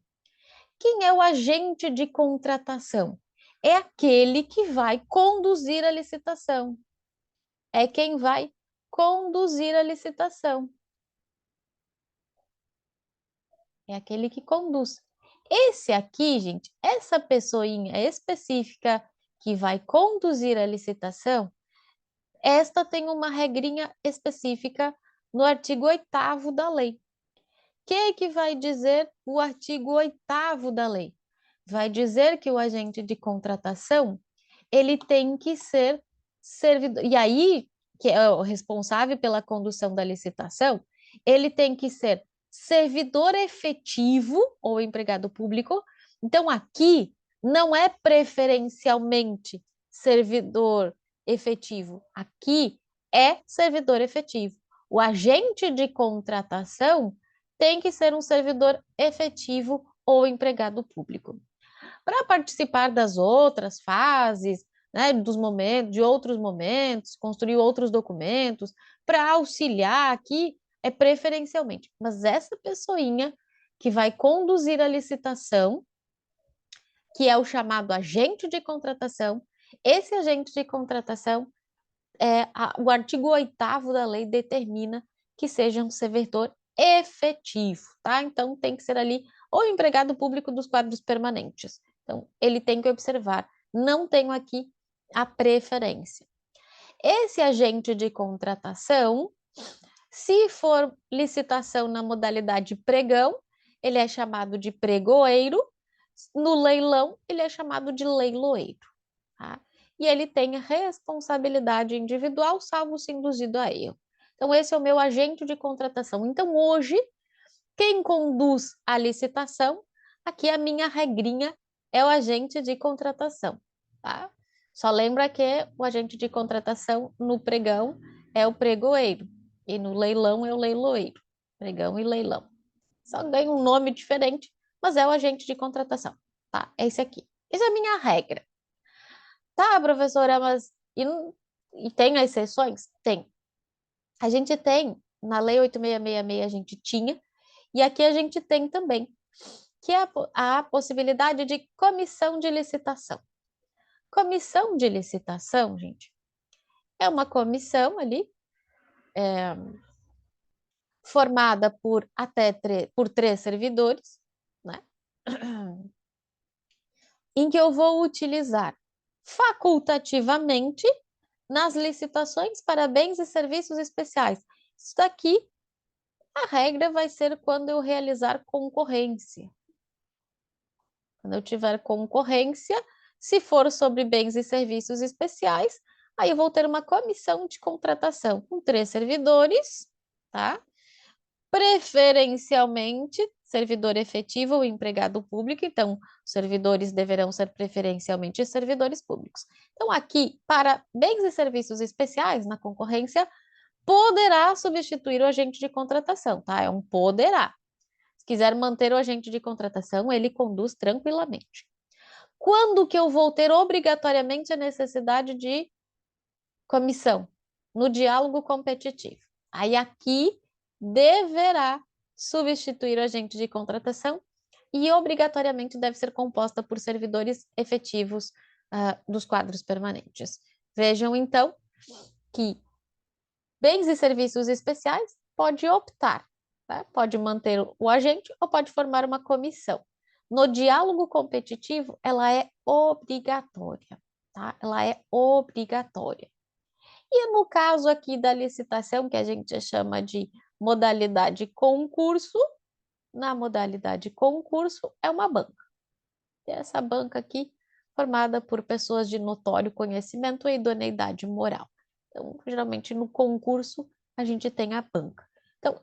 Quem é o agente de contratação? É aquele que vai conduzir a licitação. É quem vai conduzir a licitação. É aquele que conduz. Esse aqui, gente, essa pessoinha específica que vai conduzir a licitação, esta tem uma regrinha específica no artigo 8º da lei. O que vai dizer o artigo 8º da lei? Vai dizer que o agente de contratação, ele tem que ser servidor, e aí, que é o responsável pela condução da licitação, ele tem que ser servidor efetivo ou empregado público. Então, aqui não é preferencialmente servidor efetivo, aqui é servidor efetivo. O agente de contratação tem que ser um servidor efetivo ou empregado público. Para participar das outras fases, né, dos momentos, de outros momentos, construir outros documentos, para auxiliar aqui é preferencialmente. Mas essa pessoinha que vai conduzir a licitação, que é o chamado agente de contratação, esse agente de contratação, o artigo 8º da lei determina que seja um servidor efetivo, tá? Então, tem que ser ali o empregado público dos quadros permanentes. Então, ele tem que observar, não tenho aqui a preferência. Esse agente de contratação, se for licitação na modalidade pregão, ele é chamado de pregoeiro, no leilão, ele é chamado de leiloeiro, tá? E ele tem a responsabilidade individual, salvo se induzido a erro. Então, esse é o meu agente de contratação. Então, hoje, quem conduz a licitação, aqui a minha regrinha é o agente de contratação, tá? Só lembra que o agente de contratação no pregão é o pregoeiro e no leilão é o leiloeiro, pregão e leilão. Só ganha um nome diferente, mas é o agente de contratação, tá? É esse aqui. Essa é a minha regra. Tá, professora, mas e tem exceções? Tem. A gente tem, na Lei 8666 a gente tinha, e aqui a gente tem também, que é a possibilidade de comissão de licitação. Comissão de licitação, gente, é uma comissão ali, formada por até por 3 servidores, né? Em que eu vou utilizar facultativamente nas licitações para bens e serviços especiais. Isso daqui, a regra vai ser quando eu realizar concorrência. Quando eu tiver concorrência, se for sobre bens e serviços especiais, aí eu vou ter uma comissão de contratação com 3 servidores, tá? Preferencialmente, servidor efetivo ou empregado público, então, os servidores deverão ser preferencialmente servidores públicos. Então, aqui, para bens e serviços especiais, na concorrência, poderá substituir o agente de contratação, tá? É um poderá. Se quiser manter o agente de contratação, ele conduz tranquilamente. Quando que eu vou ter obrigatoriamente a necessidade de comissão? No diálogo competitivo. Aí aqui deverá substituir o agente de contratação e obrigatoriamente deve ser composta por servidores efetivos dos quadros permanentes. Vejam, então, que bens e serviços especiais pode optar, tá? Pode manter o agente ou pode formar uma comissão. No diálogo competitivo, ela é obrigatória, tá? Ela é obrigatória. E no caso aqui da licitação, que a gente chama de modalidade concurso, na modalidade concurso é uma banca. E essa banca aqui, formada por pessoas de notório conhecimento e idoneidade moral. Então, geralmente no concurso a gente tem a banca. Então,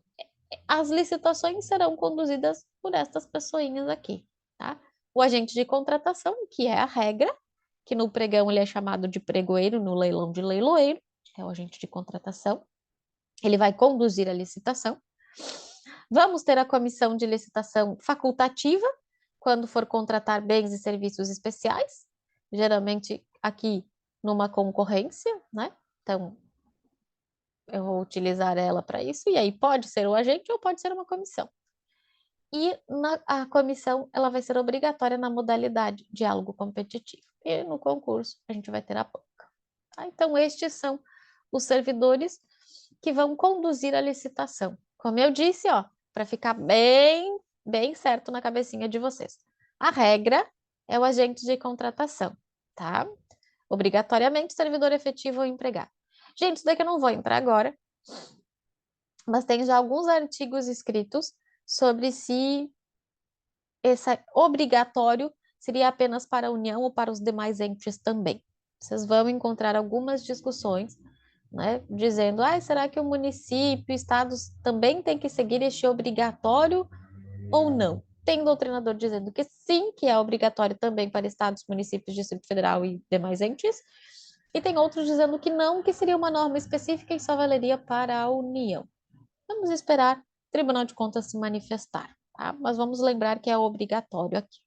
as licitações serão conduzidas por estas pessoinhas aqui, tá? O agente de contratação, que é a regra, que no pregão ele é chamado de pregoeiro, no leilão de leiloeiro, é o agente de contratação. Ele vai conduzir a licitação. Vamos ter a comissão de licitação facultativa, quando for contratar bens e serviços especiais, geralmente aqui numa concorrência, né? Então, eu vou utilizar ela para isso, e aí pode ser o agente ou pode ser uma comissão. E a comissão, ela vai ser obrigatória na modalidade diálogo competitivo. E no concurso, a gente vai ter a banca. Tá? Então, estes são os servidores que vão conduzir a licitação. Como eu disse, ó, para ficar bem certo na cabecinha de vocês. A regra é o agente de contratação, tá? Obrigatoriamente servidor efetivo ou empregado. Gente, isso daqui eu não vou entrar agora, mas tem já alguns artigos escritos sobre se esse obrigatório seria apenas para a União ou para os demais entes também. Vocês vão encontrar algumas discussões, né, dizendo, será que o município, estados também têm que seguir este obrigatório ou não? Tem doutrinador dizendo que sim, que é obrigatório também para estados, municípios, Distrito Federal e demais entes, e tem outros dizendo que não, que seria uma norma específica e só valeria para a União. Vamos esperar o Tribunal de Contas se manifestar, tá? Mas vamos lembrar que é obrigatório aqui.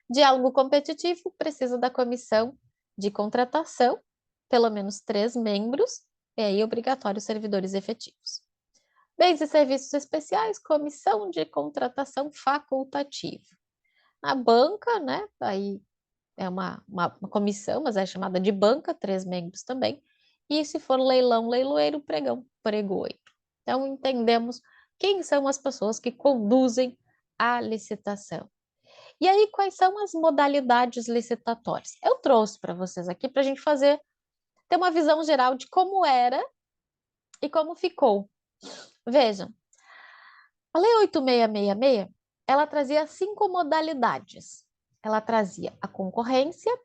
Diálogo competitivo precisa da comissão de contratação, pelo menos 3 membros, e aí obrigatório servidores efetivos. Bens e serviços especiais, comissão de contratação facultativa. Na banca, né, aí é uma comissão, mas é chamada de banca, 3 membros também. E se for leilão, leiloeiro, pregão, pregoeiro. Então, entendemos quem são as pessoas que conduzem a licitação. E aí, quais são as modalidades licitatórias? Eu trouxe para vocês aqui para a gente ter uma visão geral de como era e como ficou. Vejam, a Lei 8666, ela trazia 5 modalidades. Ela trazia a concorrência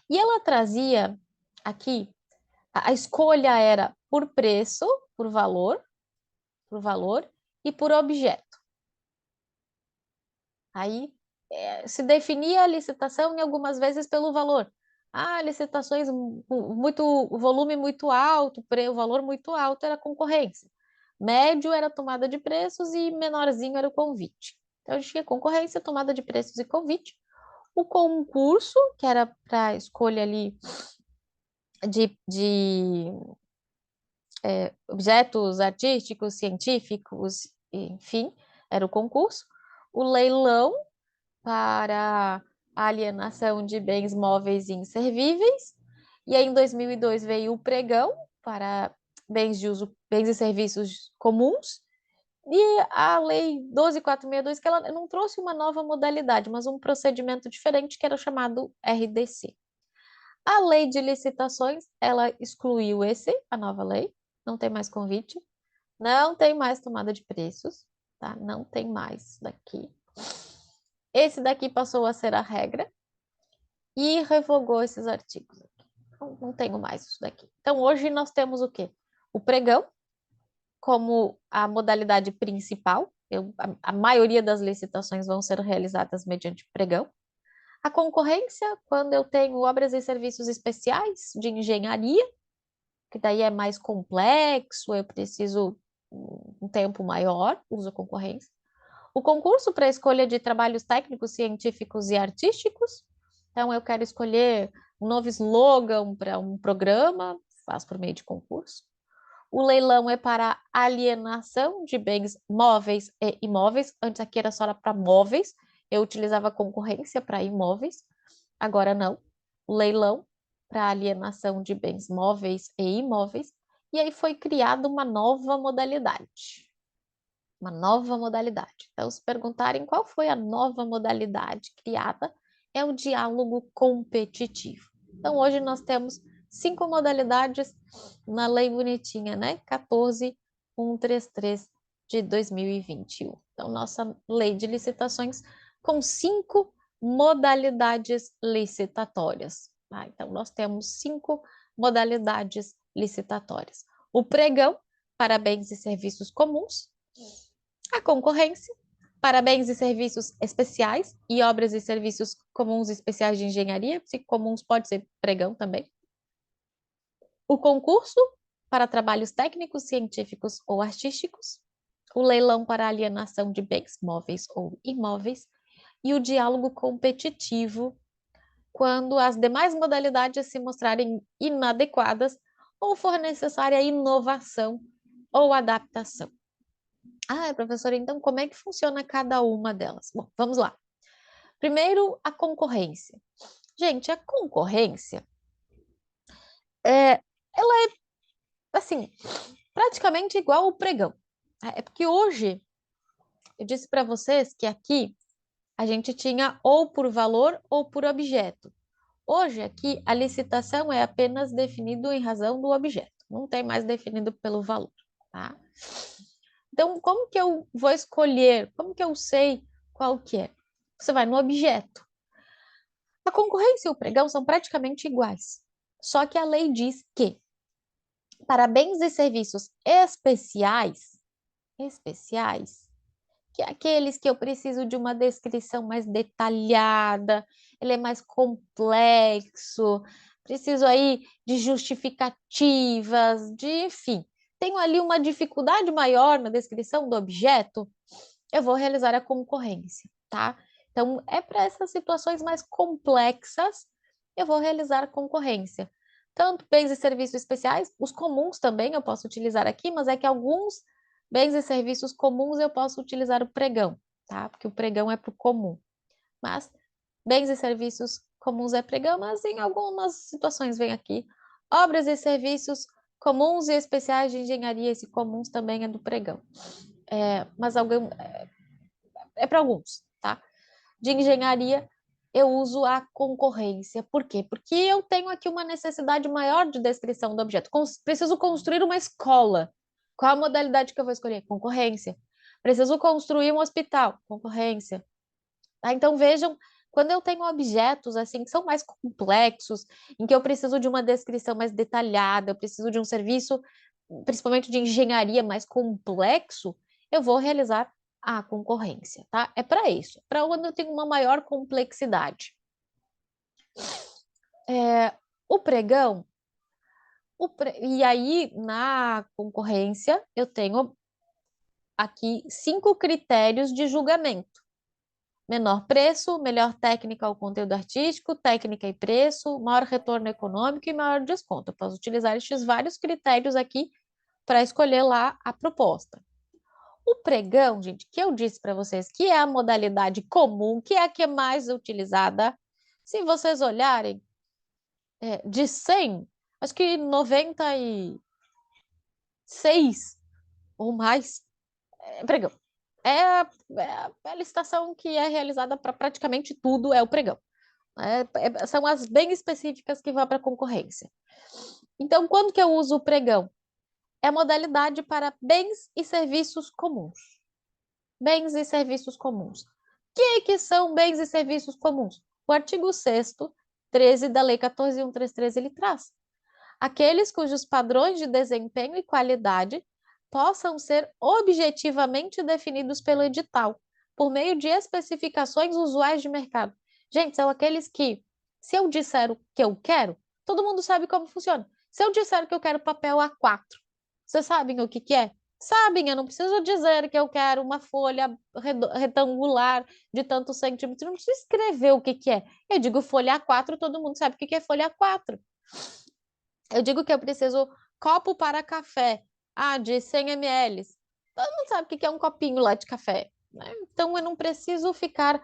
e ela trazia aqui, a escolha era por preço, por valor e por objeto. Aí se definia a licitação em algumas vezes pelo valor. Licitações muito, volume muito alto, o valor muito alto era concorrência. Médio era tomada de preços e menorzinho era o convite. Então, a gente tinha concorrência, tomada de preços e convite. O concurso, que era para escolha ali de objetos artísticos, científicos, enfim, era o concurso. O leilão, para a alienação de bens móveis e inservíveis. E aí, em 2002, veio o pregão para bens de uso, bens e serviços comuns. E a Lei 12.462, que ela não trouxe uma nova modalidade, mas um procedimento diferente, que era o chamado RDC. A Lei de Licitações, ela excluiu a nova lei, não tem mais convite, não tem mais tomada de preços, tá? Não tem mais daqui. Esse daqui passou a ser a regra e revogou esses artigos aqui. Não tenho mais isso daqui. Então, hoje nós temos o quê? O pregão como a modalidade principal. A maioria das licitações vão ser realizadas mediante pregão. A concorrência, quando eu tenho obras e serviços especiais de engenharia, que daí é mais complexo, eu preciso um tempo maior, uso a concorrência. O concurso para escolha de trabalhos técnicos, científicos e artísticos. Então, eu quero escolher um novo slogan para um programa, faço por meio de concurso. O leilão é para alienação de bens móveis e imóveis. Antes aqui era só para móveis, eu utilizava concorrência para imóveis, agora não. O leilão para alienação de bens móveis e imóveis. E aí foi criada uma nova modalidade. Uma nova modalidade. Então, se perguntarem qual foi a nova modalidade criada, é o diálogo competitivo. Então, hoje nós temos 5 modalidades na lei bonitinha, né? 14.133 de 2021. Então, nossa lei de licitações com 5 modalidades licitatórias. Tá? Então, nós temos 5 modalidades licitatórias. O pregão para bens e serviços comuns, a concorrência para bens e serviços especiais e obras e serviços comuns e especiais de engenharia, se comuns pode ser pregão também. O concurso para trabalhos técnicos, científicos ou artísticos. O leilão para alienação de bens móveis ou imóveis. E o diálogo competitivo, quando as demais modalidades se mostrarem inadequadas ou for necessária inovação ou adaptação. Professora, então como é que funciona cada uma delas? Bom, vamos lá. Primeiro, a concorrência. Gente, a concorrência, ela é, assim, praticamente igual ao pregão. É porque hoje, eu disse para vocês que aqui a gente tinha ou por valor ou por objeto. Hoje, aqui, a licitação é apenas definido em razão do objeto, não tem mais definido pelo valor, tá? Então, como que eu vou escolher? Como que eu sei qual que é? Você vai no objeto. A concorrência e o pregão são praticamente iguais, só que a lei diz que para bens e serviços especiais, que é aqueles que eu preciso de uma descrição mais detalhada, ele é mais complexo, preciso aí de justificativas, enfim, tenho ali uma dificuldade maior na descrição do objeto, eu vou realizar a concorrência, tá? Então, é para essas situações mais complexas, eu vou realizar a concorrência. Tanto bens e serviços especiais, os comuns também eu posso utilizar aqui, mas é que alguns bens e serviços comuns eu posso utilizar o pregão, tá? Porque o pregão é para o comum. Mas bens e serviços comuns é pregão, mas em algumas situações vem aqui. Obras e serviços comuns e especiais de engenharia, esse comuns também é do pregão. Mas é para alguns, tá? De engenharia, eu uso a concorrência. Por quê? Porque eu tenho aqui uma necessidade maior de descrição do objeto. Preciso construir uma escola. Qual a modalidade que eu vou escolher? Concorrência. Preciso construir um hospital. Concorrência. Tá? Então, vejam, quando eu tenho objetos assim que são mais complexos, em que eu preciso de uma descrição mais detalhada, eu preciso de um serviço, principalmente de engenharia mais complexo, eu vou realizar a concorrência, tá? É para isso, para onde eu tenho uma maior complexidade. O pregão, e aí na concorrência eu tenho aqui 5 critérios de julgamento. Menor preço, melhor técnica ou conteúdo artístico, técnica e preço, maior retorno econômico e maior desconto. Eu posso utilizar estes vários critérios aqui para escolher lá a proposta. O pregão, gente, que eu disse para vocês que é a modalidade comum, que é a que é mais utilizada, se vocês olharem, de 100, acho que 96 ou mais é pregão. A licitação que é realizada para praticamente tudo é o pregão. São as bem específicas que vão para a concorrência. Então, quando que eu uso o pregão? É a modalidade para bens e serviços comuns. Bens e serviços comuns. O que são bens e serviços comuns? O artigo 6º, 13 da Lei 14.133, ele traz. Aqueles cujos padrões de desempenho e qualidade possam ser objetivamente definidos pelo edital, por meio de especificações usuais de mercado. Gente, são aqueles que, se eu disser o que eu quero, todo mundo sabe como funciona. Se eu disser que eu quero papel A4, vocês sabem o que é? Sabem, eu não preciso dizer que eu quero uma folha retangular de tantos centímetros, eu não preciso escrever o que é. Eu digo folha A4, todo mundo sabe o que é folha A4. Eu digo que eu preciso copo para café, de 100 ml. Todo mundo sabe o que é um copinho lá de café, né? Então, eu não preciso ficar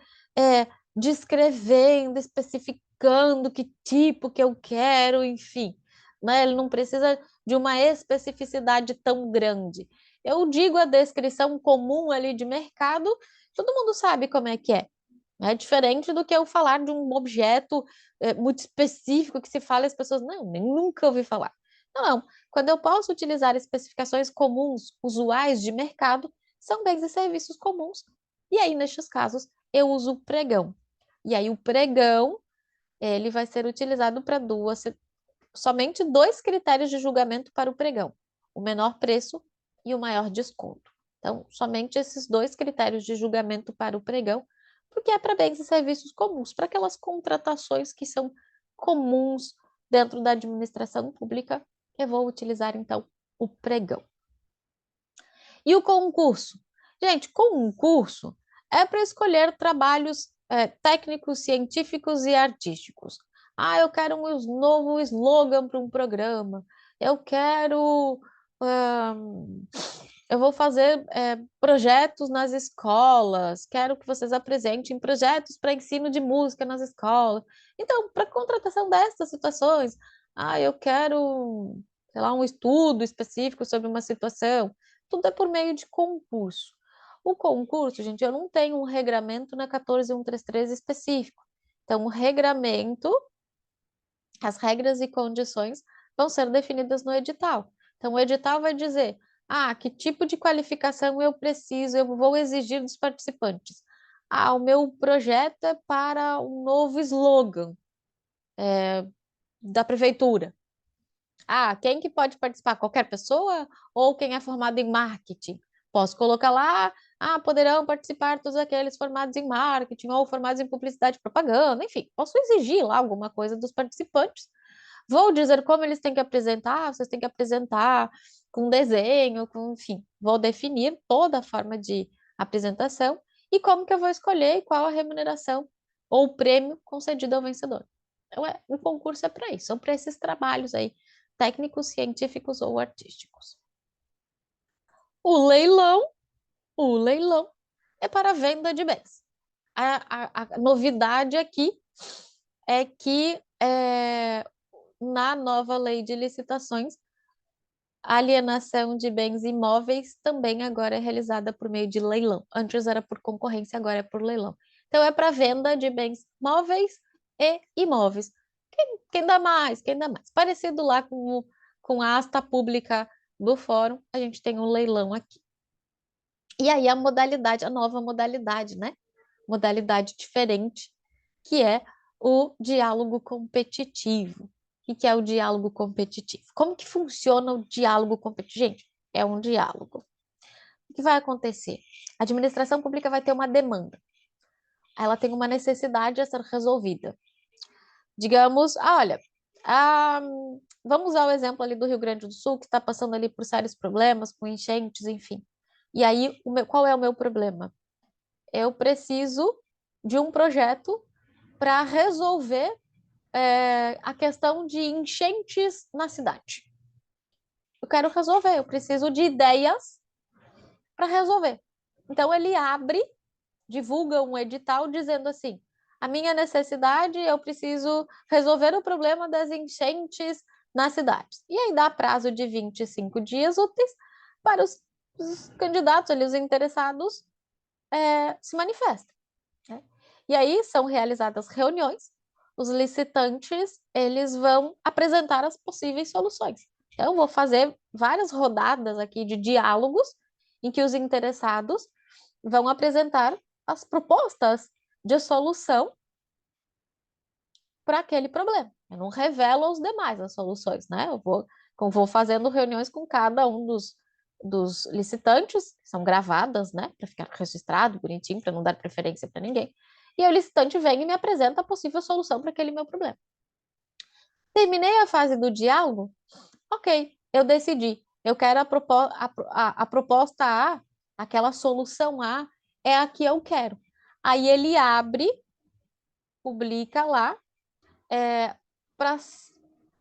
descrevendo, especificando que tipo que eu quero, enfim, né? Ele não precisa de uma especificidade tão grande. Eu digo a descrição comum ali de mercado, todo mundo sabe como é que é. É diferente do que eu falar de um objeto muito específico que se fala e as pessoas, não, nem nunca ouvi falar. Não, não. Quando eu posso utilizar especificações comuns, usuais de mercado, são bens e serviços comuns. E aí, nestes casos, eu uso o pregão. E aí, o pregão, ele vai ser utilizado para somente 2 critérios de julgamento para o pregão: o menor preço e o maior desconto. Então, somente esses 2 critérios de julgamento para o pregão, porque é para bens e serviços comuns, para aquelas contratações que são comuns dentro da administração pública, eu vou utilizar, então, o pregão. E o concurso? Gente, concurso é para escolher trabalhos técnicos, científicos e artísticos. Eu quero um novo slogan para um programa. Eu quero. Eu vou fazer projetos nas escolas. Quero que vocês apresentem projetos para ensino de música nas escolas. Então, para contratação dessas situações, eu quero, sei lá, um estudo específico sobre uma situação. Tudo é por meio de concurso. O concurso, gente, eu não tenho um regramento na 14.133 específico. Então, o regramento, as regras e condições vão ser definidas no edital. Então, o edital vai dizer, que tipo de qualificação eu preciso, eu vou exigir dos participantes. O meu projeto é para um novo slogan da prefeitura. Quem que pode participar? Qualquer pessoa? Ou quem é formado em marketing? Posso colocar lá, poderão participar todos aqueles formados em marketing ou formados em publicidade e propaganda, enfim, posso exigir lá alguma coisa dos participantes. Vou dizer como eles têm que apresentar, vocês têm que apresentar com desenho, enfim, vou definir toda a forma de apresentação e como que eu vou escolher e qual a remuneração ou o prêmio concedido ao vencedor. Então, o concurso é para isso, são para esses trabalhos aí, técnicos, científicos ou artísticos. O leilão, o leilão é para venda de bens. A novidade aqui é que na nova lei de licitações, a alienação de bens imóveis também agora é realizada por meio de leilão. Antes era por concorrência, agora é por leilão. Então é para venda de bens móveis e imóveis. Quem dá mais? Quem dá mais? Parecido lá com a asta pública do fórum, a gente tem um leilão aqui. E aí a modalidade, a nova modalidade, né? Modalidade diferente, que é o diálogo competitivo. O que é o diálogo competitivo? Como que funciona o diálogo competitivo? Gente, é um diálogo. O que vai acontecer? A administração pública vai ter uma demanda. Ela tem uma necessidade a ser resolvida. Digamos, olha, vamos usar o exemplo ali do Rio Grande do Sul, que está passando ali por sérios problemas, com enchentes, enfim. E aí, qual é o meu problema? Eu preciso de um projeto para resolver a questão de enchentes na cidade. Eu quero resolver, eu preciso de ideias para resolver. Então, ele divulga um edital dizendo assim: a minha necessidade, eu preciso resolver o problema das enchentes nas cidades. E aí dá prazo de 25 dias úteis para os candidatos ali, os interessados, se manifestem. Né? E aí são realizadas reuniões, os licitantes, eles vão apresentar as possíveis soluções. Então, eu vou fazer várias rodadas aqui de diálogos em que os interessados vão apresentar as propostas de solução para aquele problema. Eu não revelo aos demais as soluções, né? Eu vou fazendo reuniões com cada um dos licitantes, que são gravadas, né? Para ficar registrado, bonitinho, para não dar preferência para ninguém. E aí o licitante vem e me apresenta a possível solução para aquele meu problema. Terminei a fase do diálogo? Ok, eu decidi. Eu quero a proposta A, aquela solução A, é a que eu quero. Aí ele abre, publica lá, para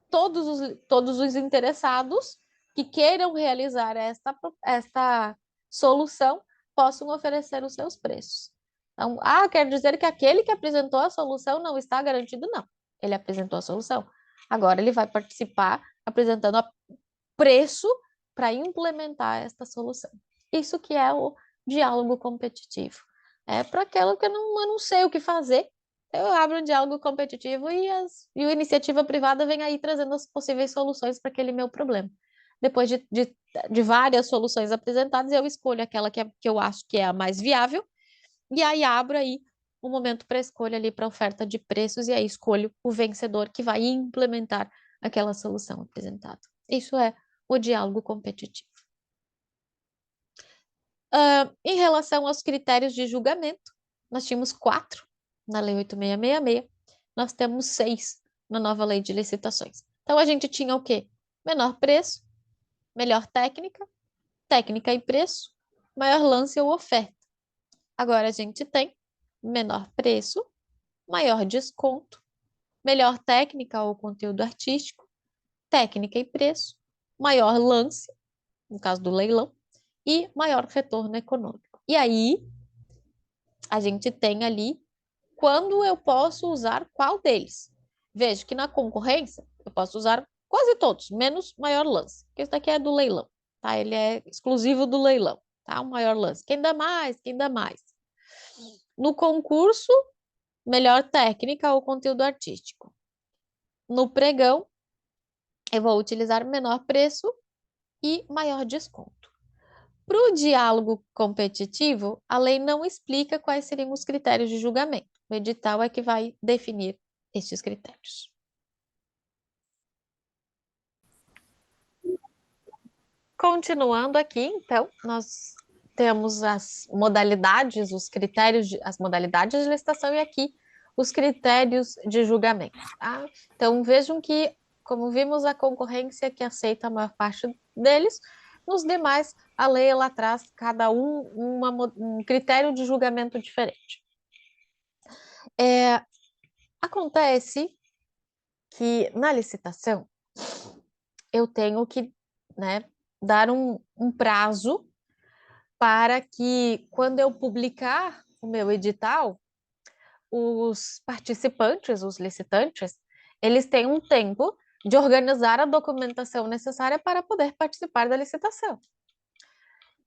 todos os interessados que queiram realizar esta solução possam oferecer os seus preços. Então, quer dizer que aquele que apresentou a solução não está garantido? Não. Ele apresentou a solução. Agora ele vai participar apresentando o preço para implementar esta solução. Isso que é o diálogo competitivo. É para aquela que eu não sei o que fazer, eu abro um diálogo competitivo e a iniciativa privada vem aí trazendo as possíveis soluções para aquele meu problema. Depois de várias soluções apresentadas, eu escolho aquela que eu acho que é a mais viável, e aí abro aí um momento para escolha ali para oferta de preços, e aí escolho o vencedor que vai implementar aquela solução apresentada. Isso é o diálogo competitivo. Em relação aos critérios de julgamento, nós tínhamos 4 na Lei 8.666, nós temos 6 na nova Lei de Licitações. Então, a gente tinha o quê? Menor preço, melhor técnica, técnica e preço, maior lance ou oferta. Agora, a gente tem menor preço, maior desconto, melhor técnica ou conteúdo artístico, técnica e preço, maior lance, no caso do leilão, e maior retorno econômico. E aí, a gente tem ali quando eu posso usar qual deles. Vejo que na concorrência eu posso usar quase todos, menos maior lance, porque esse daqui é do leilão, tá? Ele é exclusivo do leilão, tá? O maior lance. Quem dá mais, quem dá mais. No concurso, melhor técnica ou conteúdo artístico. No pregão, eu vou utilizar menor preço e maior desconto. Para o diálogo competitivo, a lei não explica quais seriam os critérios de julgamento. O edital é que vai definir estes critérios. Continuando aqui, então, nós temos as modalidades, os critérios, as modalidades de licitação e aqui os critérios de julgamento, tá? Então, vejam que, como vimos, a concorrência que aceita a maior parte deles, nos demais, a lei ela traz cada um critério de julgamento diferente. Acontece que na licitação eu tenho que, né, dar um prazo para que, quando eu publicar o meu edital, os participantes, os licitantes, eles têm um tempo de organizar a documentação necessária para poder participar da licitação.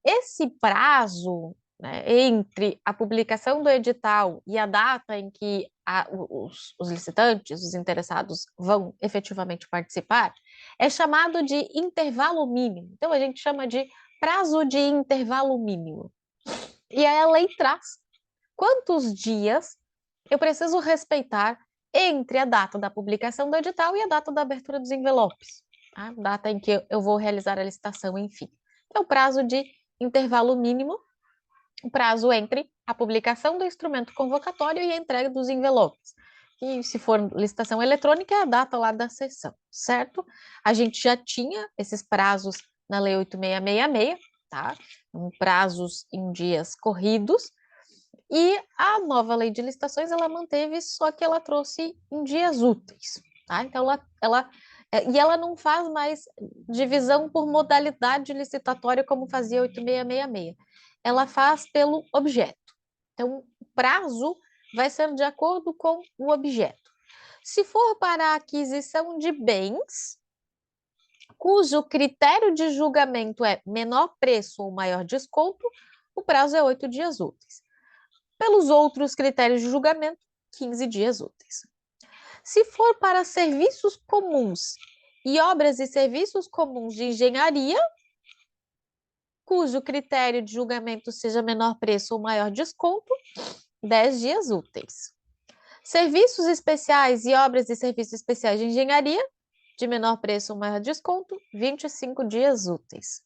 Esse prazo, né, entre a publicação do edital e a data em que os licitantes, os interessados, vão efetivamente participar, é chamado de intervalo mínimo. Então, a gente chama de prazo de intervalo mínimo. E aí a lei traz quantos dias eu preciso respeitar entre a data da publicação do edital e a data da abertura dos envelopes, tá? Data em que eu vou realizar a licitação, enfim. É o prazo de intervalo mínimo, o prazo entre a publicação do instrumento convocatório e a entrega dos envelopes. E se for licitação eletrônica, é a data lá da sessão, certo? A gente já tinha esses prazos na Lei 8.666, tá? Prazos em dias corridos. E a nova lei de licitações, ela manteve, só que ela trouxe em dias úteis, tá? Então, e ela não faz mais divisão por modalidade licitatória como fazia 8.666. Ela faz pelo objeto. Então, o prazo vai ser de acordo com o objeto. Se for para a aquisição de bens, cujo critério de julgamento é menor preço ou maior desconto, o prazo é 8 dias úteis. Pelos outros critérios de julgamento, 15 dias úteis. Se for para serviços comuns e obras e serviços comuns de engenharia, cujo critério de julgamento seja menor preço ou maior desconto, 10 dias úteis. Serviços especiais e obras e serviços especiais de engenharia, de menor preço ou maior desconto, 25 dias úteis.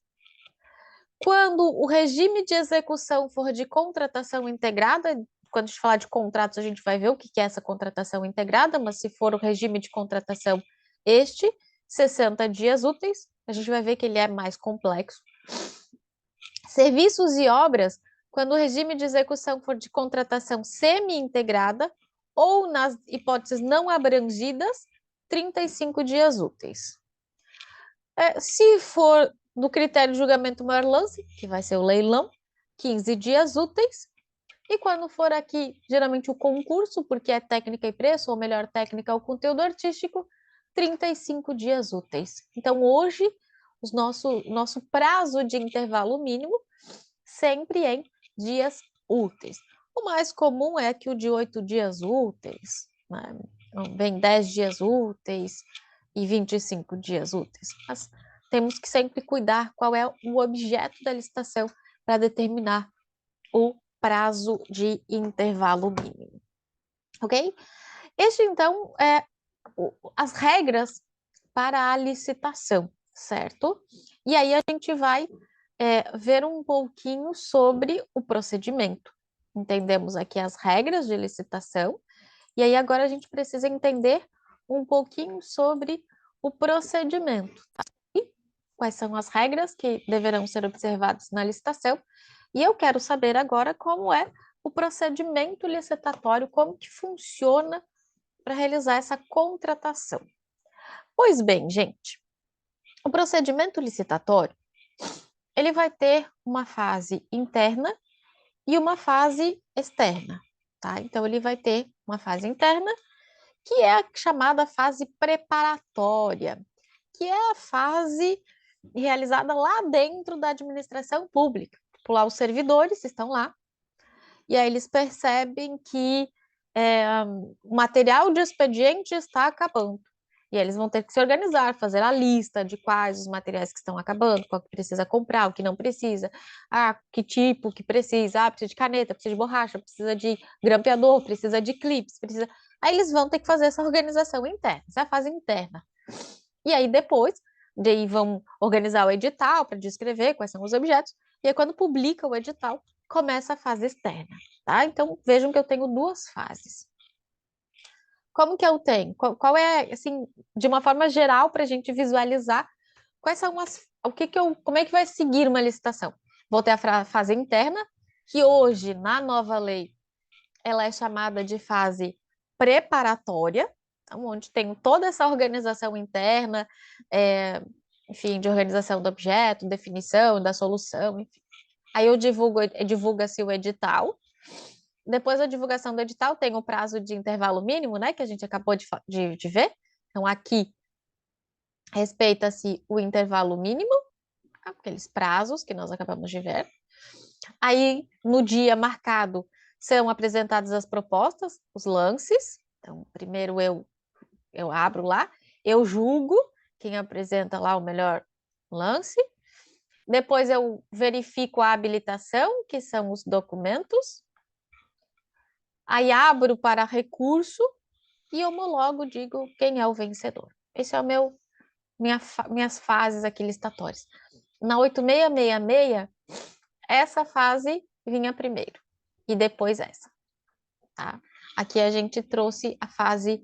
Quando o regime de execução for de contratação integrada, quando a gente falar de contratos, a gente vai ver o que é essa contratação integrada, mas se for o regime de contratação 60 dias úteis, a gente vai ver que ele é mais complexo. Serviços e obras, quando o regime de execução for de contratação semi-integrada ou nas hipóteses não abrangidas, 35 dias úteis. Se for do critério de julgamento maior lance, que vai ser o leilão, 15 dias úteis. E quando for aqui, geralmente o concurso, porque é técnica e preço, ou melhor, técnica ou conteúdo artístico, 35 dias úteis. Então, hoje, nosso prazo de intervalo mínimo sempre em dias úteis. O mais comum é que o de 8 dias úteis, né? Vem 10 dias úteis e 25 dias úteis. Mas temos que sempre cuidar qual é o objeto da licitação para determinar o prazo de intervalo mínimo. Ok? Este, então, é as regras para a licitação, certo? E aí a gente vai ver um pouquinho sobre o procedimento. Entendemos aqui as regras de licitação, e aí agora a gente precisa entender um pouquinho sobre o procedimento, tá? E quais são as regras que deverão ser observadas na licitação. E eu quero saber agora como é o procedimento licitatório, como que funciona para realizar essa contratação. Pois bem, gente, o procedimento licitatório, ele vai ter uma fase interna e uma fase externa, tá? Então, ele vai ter uma fase interna, que é a chamada fase preparatória, que é a fase realizada lá dentro da administração pública. lá os servidores estão lá, e aí eles percebem que o material de expediente está acabando. E eles vão ter que se organizar, fazer a lista de quais os materiais que estão acabando, qual que precisa comprar, o que não precisa, que tipo que precisa, precisa de caneta, precisa de borracha, precisa de grampeador, precisa de clips, precisa. Aí eles vão ter que fazer essa organização interna, essa é a fase interna. E aí depois, daí vão organizar o edital para descrever quais são os objetos, e aí quando publica o edital, começa a fase externa, tá? Então vejam que eu tenho duas fases. Como que eu tenho? Qual é, assim, de uma forma geral, para a gente visualizar quais são como é que vai seguir uma licitação? Vou ter a fase interna, que hoje, na nova lei, ela é chamada de fase preparatória, então, onde tem toda essa organização interna, enfim, de organização do objeto, definição da solução, enfim. Aí divulga-se o edital. Depois da divulgação do edital, tem o prazo de intervalo mínimo, né, que a gente acabou de ver. Então, aqui respeita-se o intervalo mínimo, aqueles prazos que nós acabamos de ver. Aí, no dia marcado, são apresentadas as propostas, os lances. Então, primeiro eu abro lá, eu julgo quem apresenta lá o melhor lance. Depois eu verifico a habilitação, que são os documentos. Aí abro para recurso e homologo, digo quem é o vencedor. Esse é minhas fases aqui listatórias. Na 8666, essa fase vinha primeiro e depois essa, tá? Aqui a gente trouxe a fase,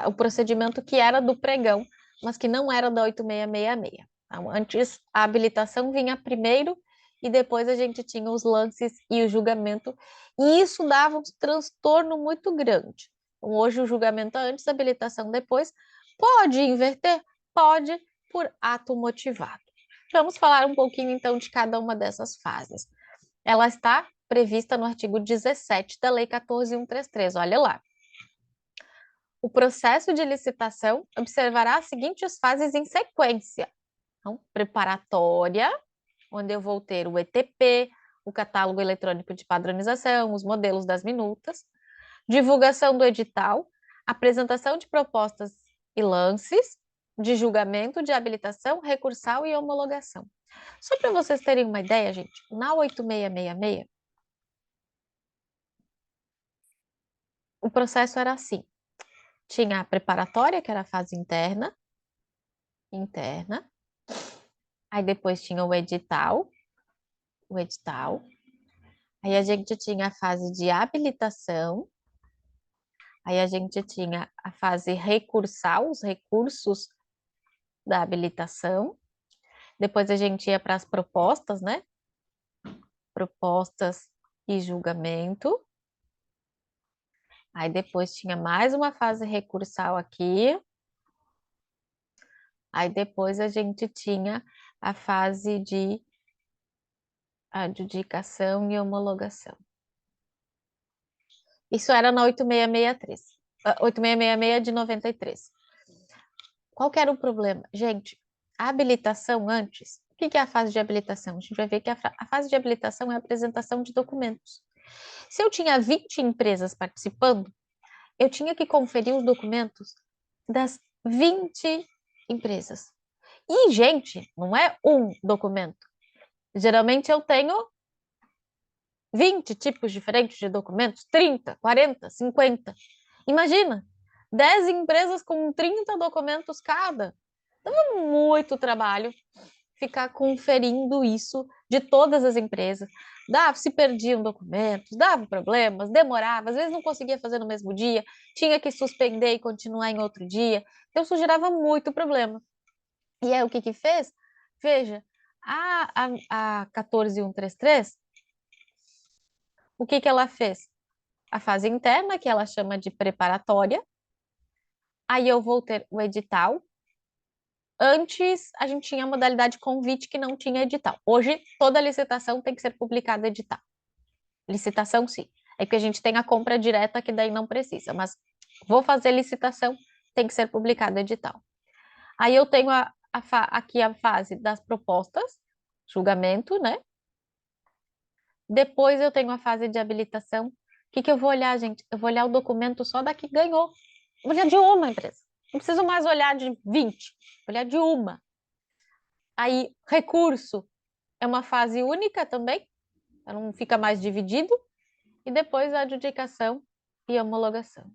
o procedimento que era do pregão, mas que não era da 8666. Então, antes a habilitação vinha primeiro e depois a gente tinha os lances e o julgamento, e isso dava um transtorno muito grande. Então, hoje o julgamento antes, a habilitação depois. Pode inverter? Pode, por ato motivado. Vamos falar um pouquinho então de cada uma dessas fases. Ela está prevista no artigo 17 da Lei 14.133. Olha lá. O processo de licitação observará as seguintes fases em sequência. Então, preparatória, onde eu vou ter o ETP, o catálogo eletrônico de padronização, os modelos das minutas, divulgação do edital, apresentação de propostas e lances, de julgamento, de habilitação, recursal e homologação. Só para vocês terem uma ideia, gente, na 8666, o processo era assim. Tinha a preparatória, que era a fase interna. Aí depois tinha o edital. Aí a gente tinha a fase de habilitação. Aí a gente tinha a fase recursal, os recursos da habilitação. Depois a gente ia para as propostas, né? Propostas e julgamento. Aí depois tinha mais uma fase recursal aqui. Aí depois a gente tinha a fase de adjudicação e homologação. Isso era na 8663. 8666 de 93. Qual que era o problema? Gente, a habilitação antes, o que é a fase de habilitação? A gente vai ver que a fase de habilitação é a apresentação de documentos. Se eu tinha 20 empresas participando, eu tinha que conferir os documentos das 20 empresas. E, gente, não é um documento. Geralmente eu tenho 20 tipos diferentes de documentos, 30, 40, 50. Imagina, 10 empresas com 30 documentos cada. Dava muito trabalho ficar conferindo isso de todas as empresas. Se perdiam documentos, dava problemas, demorava, às vezes não conseguia fazer no mesmo dia, tinha que suspender e continuar em outro dia. Então, isso gerava muito problema. E aí, o que fez? Veja, a 14.133, o que ela fez? A fase interna, que ela chama de preparatória. Aí eu vou ter o edital. Antes, a gente tinha a modalidade convite que não tinha edital. Hoje, toda licitação tem que ser publicada edital. Licitação, sim. É que a gente tem a compra direta, que daí não precisa. Mas vou fazer licitação, tem que ser publicado edital. Aí eu tenho aqui a fase das propostas, julgamento, né? Depois eu tenho a fase de habilitação. O que que eu vou olhar, gente? Eu vou olhar o documento só da que ganhou. Vou olhar de uma empresa. Não preciso mais olhar de 20, vou olhar de uma. Aí, recurso é uma fase única também, não fica mais dividido. E depois a adjudicação e homologação.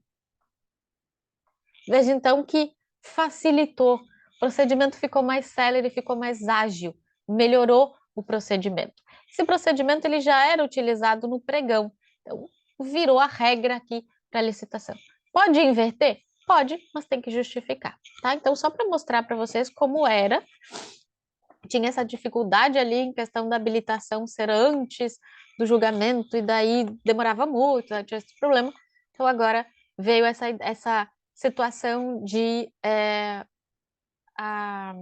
Veja então que facilitou, o procedimento ficou mais célere, ficou mais ágil, melhorou o procedimento. Esse procedimento ele já era utilizado no pregão, então virou a regra aqui para a licitação. Pode inverter? Pode, mas tem que justificar, tá? Então, só para mostrar para vocês como era, tinha essa dificuldade ali em questão da habilitação ser antes do julgamento, e daí demorava muito, tinha esse problema. Então, agora veio essa situação de a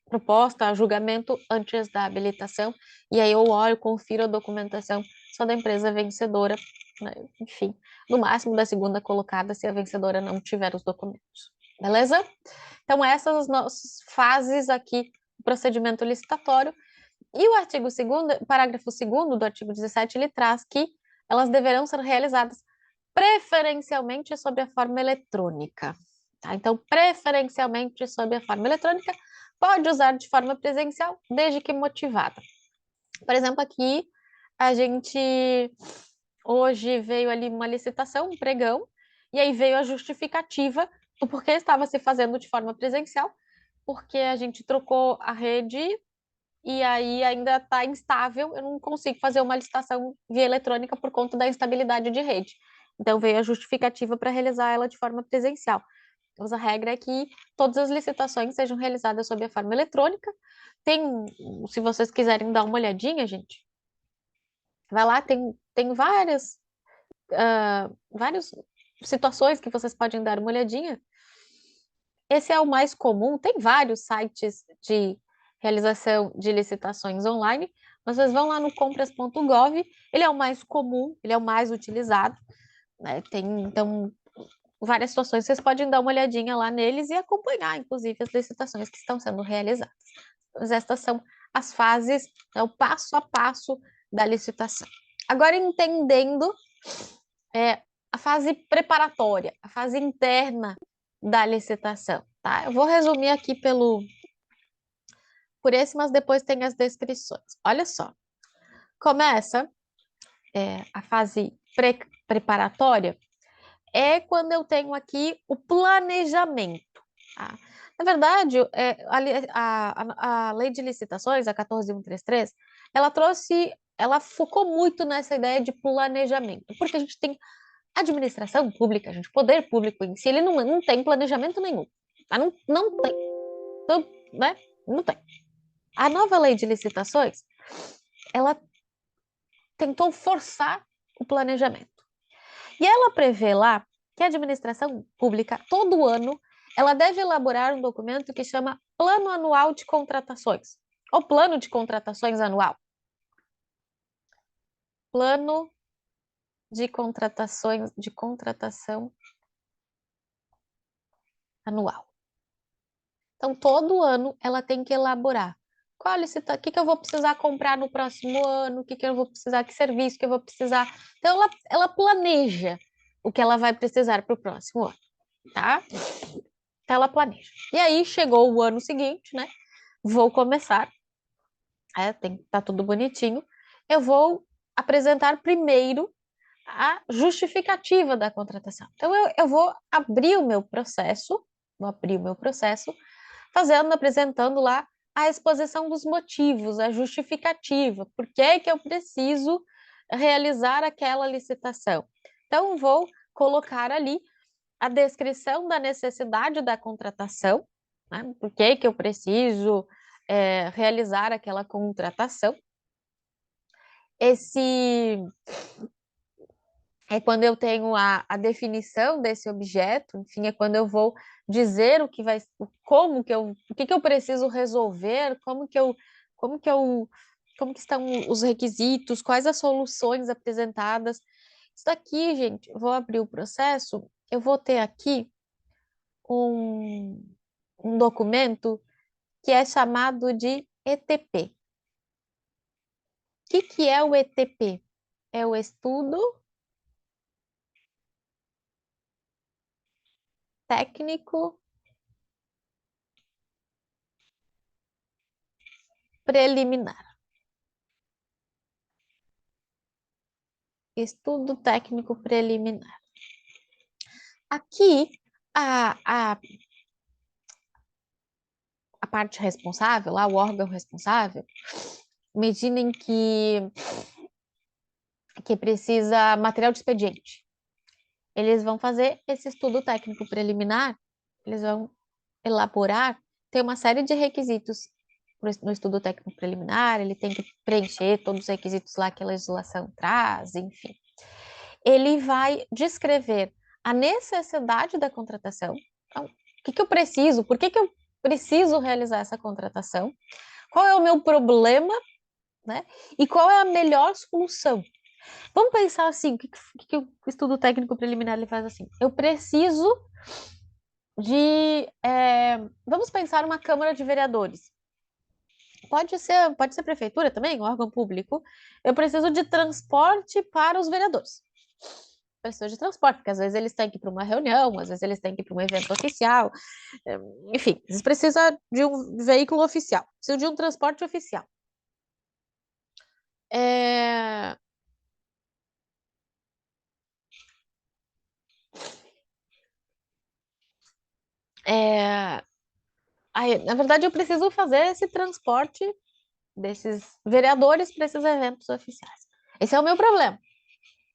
proposta, a julgamento antes da habilitação, e aí eu olho, confiro a documentação só da empresa vencedora, né? Enfim, no máximo da segunda colocada, se a vencedora não tiver os documentos. Beleza? Então, essas as nossas fases aqui do procedimento licitatório. E o artigo 2º, parágrafo 2º do artigo 17, ele traz que elas deverão ser realizadas preferencialmente sob a forma eletrônica. Tá? Então, preferencialmente sob a forma eletrônica, pode usar de forma presencial, desde que motivada. Por exemplo, aqui a gente hoje veio ali uma licitação, um pregão, e aí veio a justificativa do porquê estava se fazendo de forma presencial, porque a gente trocou a rede e aí ainda está instável, eu não consigo fazer uma licitação via eletrônica por conta da instabilidade de rede. Então veio a justificativa para realizar ela de forma presencial. Mas a regra é que todas as licitações sejam realizadas sob a forma eletrônica. Tem, se vocês quiserem dar uma olhadinha, gente, vai lá, tem várias situações que vocês podem dar uma olhadinha. Esse é o mais comum, tem vários sites de realização de licitações online. Vocês vão lá no compras.gov, ele é o mais comum, ele é o mais utilizado, né? Tem, então, várias situações, vocês podem dar uma olhadinha lá neles e acompanhar, inclusive, as licitações que estão sendo realizadas. Mas estas são as fases, é o passo a passo da licitação. Agora, entendendo a fase preparatória, a fase interna da licitação, tá? Eu vou resumir aqui por esse, mas depois tem as descrições. Olha só, começa a fase preparatória, é quando eu tenho aqui o planejamento. Tá? Na verdade, a lei de licitações, a 14.133, ela focou muito nessa ideia de planejamento, porque a gente tem administração pública, gente, poder público em si, ele não tem planejamento nenhum. Não tem, então, né? Não tem. A nova lei de licitações, ela tentou forçar o planejamento. E ela prevê lá que a administração pública, todo ano, ela deve elaborar um documento que chama Plano Anual de Contratações, ou Plano de Contratações Anual. Plano de contratações, de contratação anual. Então, todo ano ela tem que elaborar. Qual licita, o que eu vou precisar comprar no próximo ano, o que eu vou precisar, que serviço que eu vou precisar. Então, ela planeja o que ela vai precisar para o próximo ano, tá? Então, ela planeja. E aí, chegou o ano seguinte, né? Vou começar, tá tudo bonitinho. Eu vou apresentar primeiro a justificativa da contratação. Então, eu vou abrir o meu processo, apresentando lá a exposição dos motivos, a justificativa, por que eu preciso realizar aquela licitação. Então, vou colocar ali a descrição da necessidade da contratação, né? Por que eu preciso realizar aquela contratação. Esse é quando eu tenho a definição desse objeto, enfim, é quando eu vou dizer o que eu preciso resolver, como que estão os requisitos, quais as soluções apresentadas. Isso daqui, gente, eu vou abrir o processo, eu vou ter aqui um, um documento que é chamado de ETP. que é o ETP? É o estudo técnico preliminar. Estudo técnico preliminar. Aqui, a, a, a parte responsável, lá o órgão responsável, medida em que precisa material de expediente. Eles vão fazer esse estudo técnico preliminar, eles vão elaborar, tem uma série de requisitos no estudo técnico preliminar, ele tem que preencher todos os requisitos lá que a legislação traz, enfim. Ele vai descrever a necessidade da contratação, então, o que eu preciso, por que eu preciso realizar essa contratação, qual é o meu problema, né? E qual é a melhor solução. Vamos pensar assim, o que o estudo técnico preliminar ele faz assim? Eu preciso vamos pensar uma Câmara de Vereadores. Pode ser prefeitura também, um órgão público. Eu preciso de transporte para os vereadores. Preciso de transporte, porque às vezes eles têm que ir para uma reunião, às vezes eles têm que ir para um evento oficial, enfim, eles precisam de um veículo oficial, precisam de um transporte oficial. É, é, na verdade, eu preciso fazer esse transporte desses vereadores para esses eventos oficiais. Esse é o meu problema.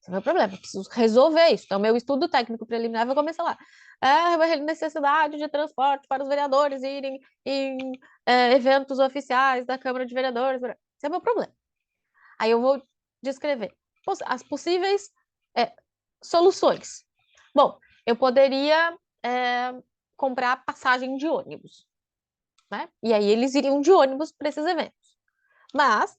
Esse é o meu problema. Eu preciso resolver isso. Então, meu estudo técnico preliminar vai começar lá. A necessidade de transporte para os vereadores irem em eventos oficiais da Câmara de Vereadores. Esse é o meu problema. Aí eu vou descrever as possíveis soluções. Bom, eu poderia comprar passagem de ônibus, né? E aí eles iriam de ônibus para esses eventos. Mas,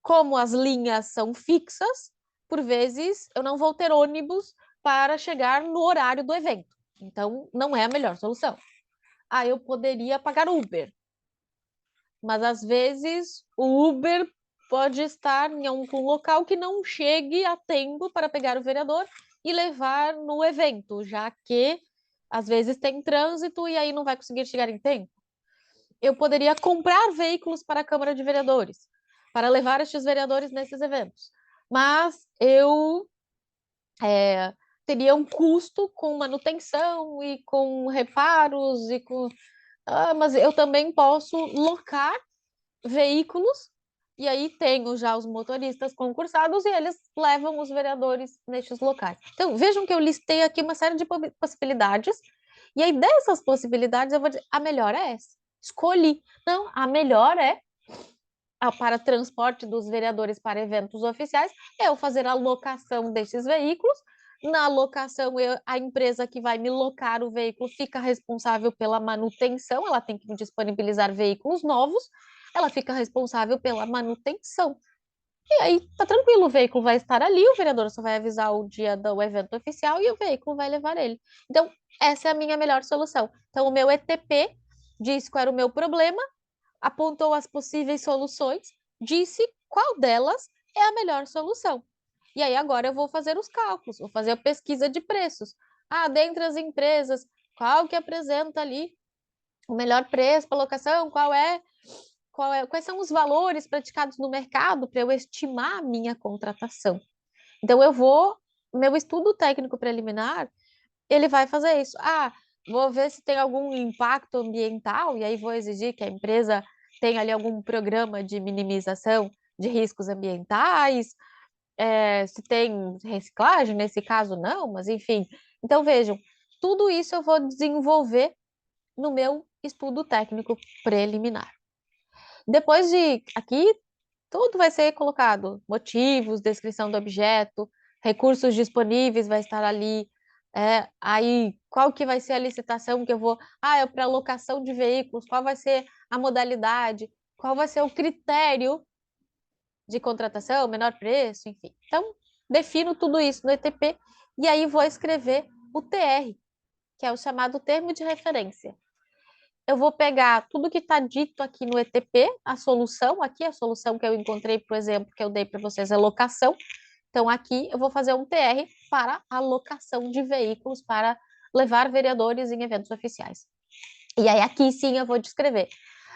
como as linhas são fixas, por vezes eu não vou ter ônibus para chegar no horário do evento. Então, não é a melhor solução. Ah, eu poderia pagar Uber, mas às vezes o Uber pode estar em algum local que não chegue a tempo para pegar o vereador e levar no evento, já que às vezes tem trânsito e aí não vai conseguir chegar em tempo. Eu poderia comprar veículos para a Câmara de Vereadores, para levar estes vereadores nesses eventos. Mas eu teria um custo com manutenção e com reparos e com. Mas eu também posso locar veículos e aí tenho já os motoristas concursados e eles levam os vereadores nestes locais. Então, vejam que eu listei aqui uma série de possibilidades e aí dessas possibilidades eu vou dizer, a melhor é essa. Escolhi. Não, a melhor é para transporte dos vereadores para eventos oficiais, é eu fazer a locação desses veículos. Na locação, a empresa que vai me locar o veículo fica responsável pela manutenção, ela tem que me disponibilizar veículos novos, ela fica responsável pela manutenção. E aí tá tranquilo, o veículo vai estar ali, o vereador só vai avisar o dia do evento oficial e o veículo vai levar ele. Então, essa é a minha melhor solução. Então, o meu ETP disse qual era o meu problema, apontou as possíveis soluções, disse qual delas é a melhor solução. E aí agora eu vou fazer os cálculos, vou fazer a pesquisa de preços. Ah, dentre as empresas, qual que apresenta ali o melhor preço para locação? Quais são os valores praticados no mercado para eu estimar a minha contratação? Então meu estudo técnico preliminar, ele vai fazer isso. Ah, vou ver se tem algum impacto ambiental, e aí vou exigir que a empresa tenha ali algum programa de minimização de riscos ambientais, se tem reciclagem, nesse caso não, mas enfim. Então, vejam, tudo isso eu vou desenvolver no meu estudo técnico preliminar. Depois de aqui, tudo vai ser colocado: motivos, descrição do objeto, recursos disponíveis vai estar ali. Aí, qual que vai ser a licitação que eu vou? Ah, é para locação de veículos, qual vai ser a modalidade? Qual vai ser o critério de contratação, menor preço, enfim. Então, defino tudo isso no ETP e aí vou escrever o TR, que é o chamado termo de referência. eu vou pegar tudo que está dito aqui no ETP, a solução que eu encontrei, por exemplo, que eu dei para vocês, é locação. Então, aqui eu vou fazer um TR para alocação de veículos para levar vereadores em eventos oficiais. E aí, aqui sim, eu vou descrever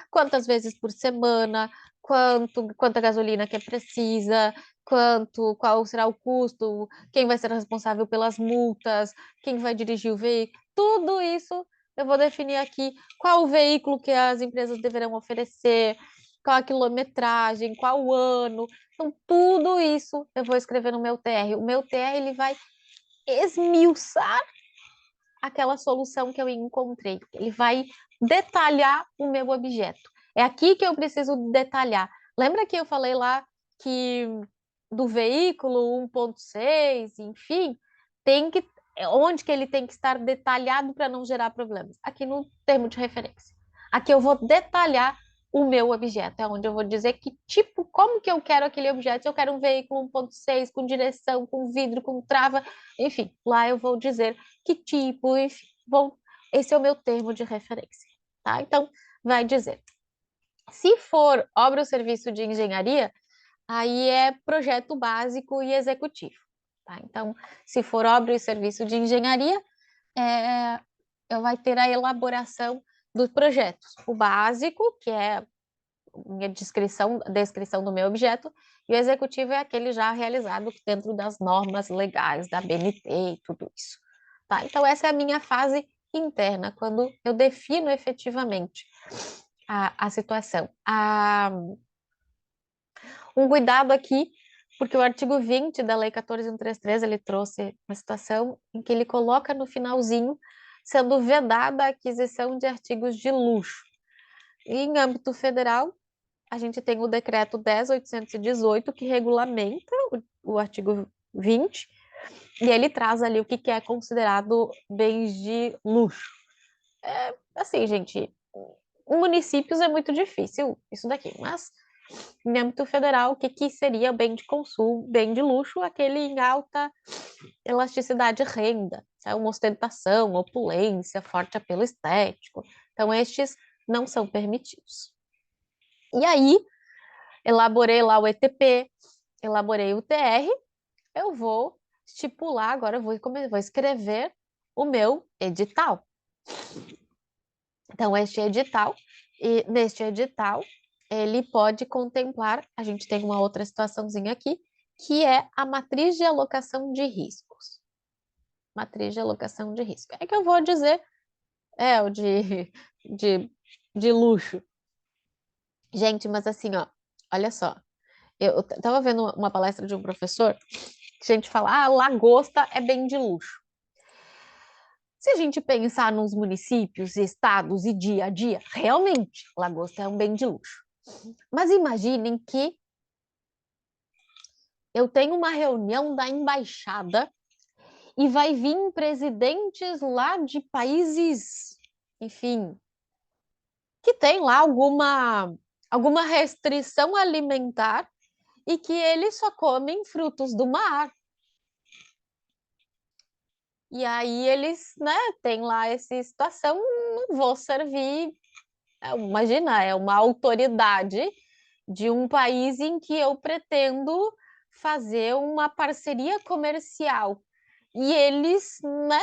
quantas vezes por semana, quanta gasolina que é precisa, qual será o custo, quem vai ser responsável pelas multas, quem vai dirigir o veículo, tudo isso eu vou definir aqui qual o veículo que as empresas deverão oferecer, qual a quilometragem, qual o ano. Então, tudo isso eu vou escrever no meu TR. O meu TR ele vai esmiuçar aquela solução que eu encontrei. Ele vai detalhar o meu objeto. É aqui que eu preciso detalhar. Lembra que eu falei lá que do veículo 1.6, enfim, tem que onde que ele tem que estar detalhado para não gerar problemas? Aqui no termo de referência. Aqui eu vou detalhar o meu objeto, é onde eu vou dizer que tipo, como que eu quero aquele objeto. Se eu quero um veículo 1.6 com direção, com vidro, com trava, enfim, lá eu vou dizer que tipo, enfim, esse é o meu termo de referência, tá? Então, vai dizer, se for obra ou serviço de engenharia, aí é projeto básico e executivo, tá? Então, se for obra e serviço de engenharia, vai ter a elaboração dos projetos. O básico, que é minha descrição do meu objeto, e o executivo é aquele já realizado dentro das normas legais da BNT e tudo isso. Tá? Então, essa é a minha fase interna, quando eu defino efetivamente a situação. Um cuidado aqui, porque o artigo 20 da Lei 14.133, ele trouxe uma situação em que ele coloca no finalzinho, sendo vedada a aquisição de artigos de luxo. E em âmbito federal, a gente tem o decreto 10.818, que regulamenta o artigo 20, e ele traz ali o que é considerado bens de luxo. Assim, gente, em municípios é muito difícil isso daqui, mas em âmbito federal, o que seria bem de consumo, bem de luxo? Aquele em alta elasticidade de renda, uma ostentação, opulência, forte apelo estético. Então, estes não são permitidos. E aí, elaborei lá o ETP, elaborei o TR, eu vou estipular, agora eu vou escrever o meu edital. Então, neste edital, ele pode contemplar, a gente tem uma outra situaçãozinha aqui, que é a matriz de alocação de riscos. Matriz de alocação de risco. É que eu vou dizer, o de, de luxo. Gente, mas assim, ó, olha só, eu estava vendo uma palestra de um professor que a gente fala, lagosta é bem de luxo. Se a gente pensar nos municípios, estados e dia a dia, realmente, lagosta é um bem de luxo. Mas imaginem que eu tenho uma reunião da embaixada e vai vir presidentes lá de países, enfim, que tem lá alguma restrição alimentar e que eles só comem frutos do mar. E aí eles, né, tem lá essa situação, não vou servir. Imagina, é uma autoridade de um país em que eu pretendo fazer uma parceria comercial. E eles, né,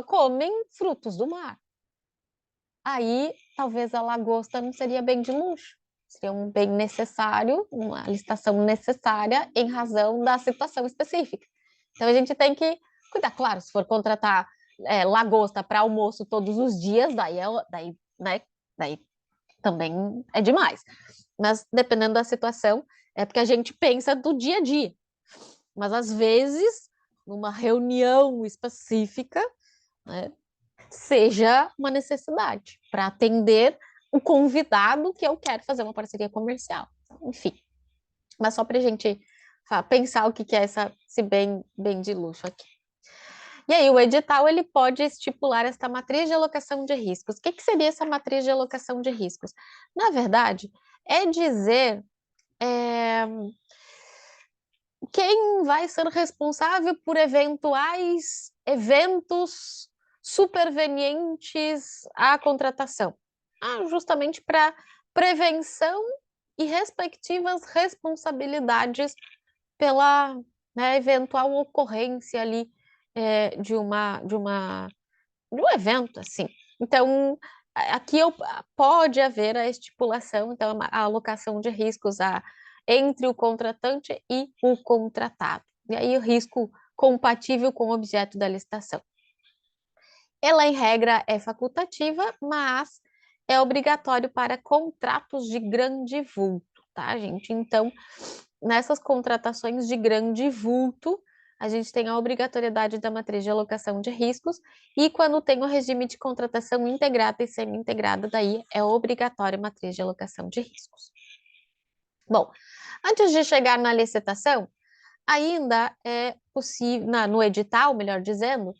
comem frutos do mar. Aí, talvez a lagosta não seria bem de luxo. Seria um bem necessário, uma licitação necessária em razão da situação específica. Então, a gente tem que cuidar. Claro, se for contratar lagosta para almoço todos os dias, daí, né, daí também é demais. Mas, dependendo da situação, é porque a gente pensa do dia a dia. Mas, às vezes, numa reunião específica, né, seja uma necessidade para atender o convidado que eu quero fazer uma parceria comercial. Enfim, mas só para a gente pensar o que é esse bem de luxo aqui. E aí, o edital ele pode estipular esta matriz de alocação de riscos. O que seria essa matriz de alocação de riscos? Na verdade, é dizer quem vai ser responsável por eventuais eventos supervenientes à contratação. justamente para prevenção e respectivas responsabilidades pela, né, eventual ocorrência ali de um evento, assim. Então, aqui pode haver a estipulação, então, a alocação de riscos entre o contratante e o contratado. E aí, o risco compatível com o objeto da licitação. Ela, em regra, é facultativa, mas é obrigatório para contratos de grande vulto, tá, gente? Então, nessas contratações de grande vulto, a gente tem a obrigatoriedade da matriz de alocação de riscos, e quando tem o regime de contratação integrada e semi-integrada, daí é obrigatória a matriz de alocação de riscos. Bom, antes de chegar na licitação, ainda é possível, no edital, melhor dizendo,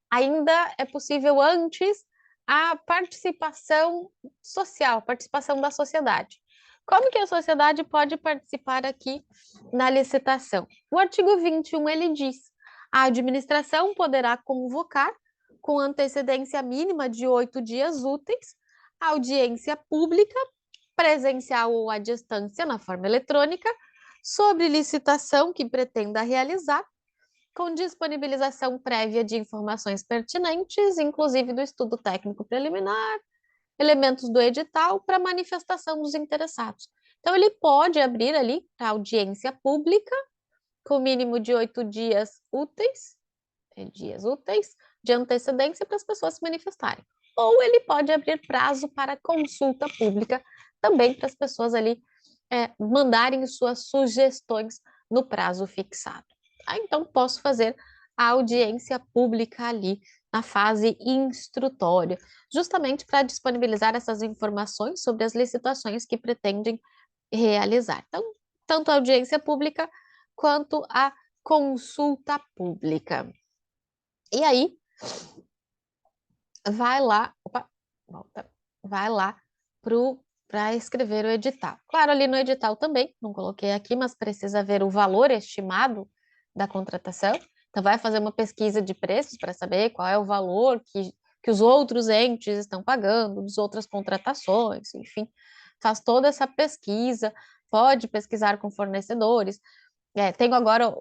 ainda é possível antes a participação social, a participação da sociedade. Como que a sociedade pode participar aqui na licitação? O artigo 21, ele diz: a administração poderá convocar, com antecedência mínima de 8 dias úteis, audiência pública, presencial ou à distância, na forma eletrônica, sobre licitação que pretenda realizar, com disponibilização prévia de informações pertinentes, inclusive do estudo técnico preliminar, elementos do edital para manifestação dos interessados. Então, ele pode abrir ali a audiência pública, com mínimo de 8 dias úteis de antecedência para as pessoas se manifestarem. Ou ele pode abrir prazo para consulta pública, também para as pessoas ali mandarem suas sugestões no prazo fixado. Tá? Então, posso fazer a audiência pública ali na fase instrutória, justamente para disponibilizar essas informações sobre as licitações que pretendem realizar. Então, tanto a audiência pública quanto a consulta pública. E aí, vai lá para escrever o edital. Claro, ali no edital também, não coloquei aqui, mas precisa ver o valor estimado da contratação. Então, vai fazer uma pesquisa de preços para saber qual é o valor que os outros entes estão pagando, das outras contratações, enfim. Faz toda essa pesquisa, pode pesquisar com fornecedores. Tenho agora,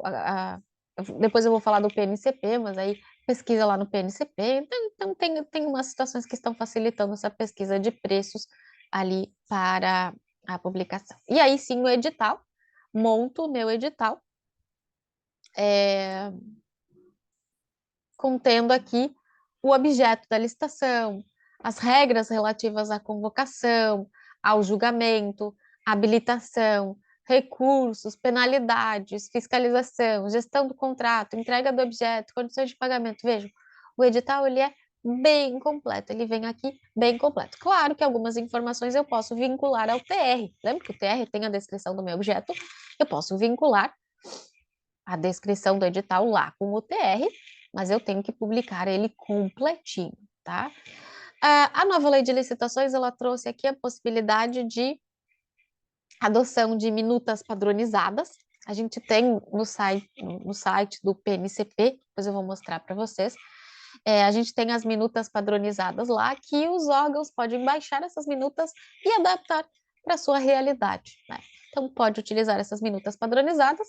depois eu vou falar do PNCP, mas aí pesquisa lá no PNCP. Então tem umas situações que estão facilitando essa pesquisa de preços ali para a publicação. E aí sim o edital, monto o meu edital, contendo aqui o objeto da licitação, as regras relativas à convocação, ao julgamento, habilitação, recursos, penalidades, fiscalização, gestão do contrato, entrega do objeto, condições de pagamento. Vejam, o edital ele é bem completo, ele vem aqui bem completo. Claro que algumas informações eu posso vincular ao TR. Lembra que o TR tem a descrição do meu objeto? Eu posso vincular a descrição do edital lá com o TR, mas eu tenho que publicar ele completinho, tá? A nova lei de licitações, ela trouxe aqui a possibilidade de adoção de minutas padronizadas. A gente tem no site do PNCP, depois eu vou mostrar para vocês. A gente tem as minutas padronizadas lá, que os órgãos podem baixar essas minutas e adaptar para a sua realidade, né? Então, pode utilizar essas minutas padronizadas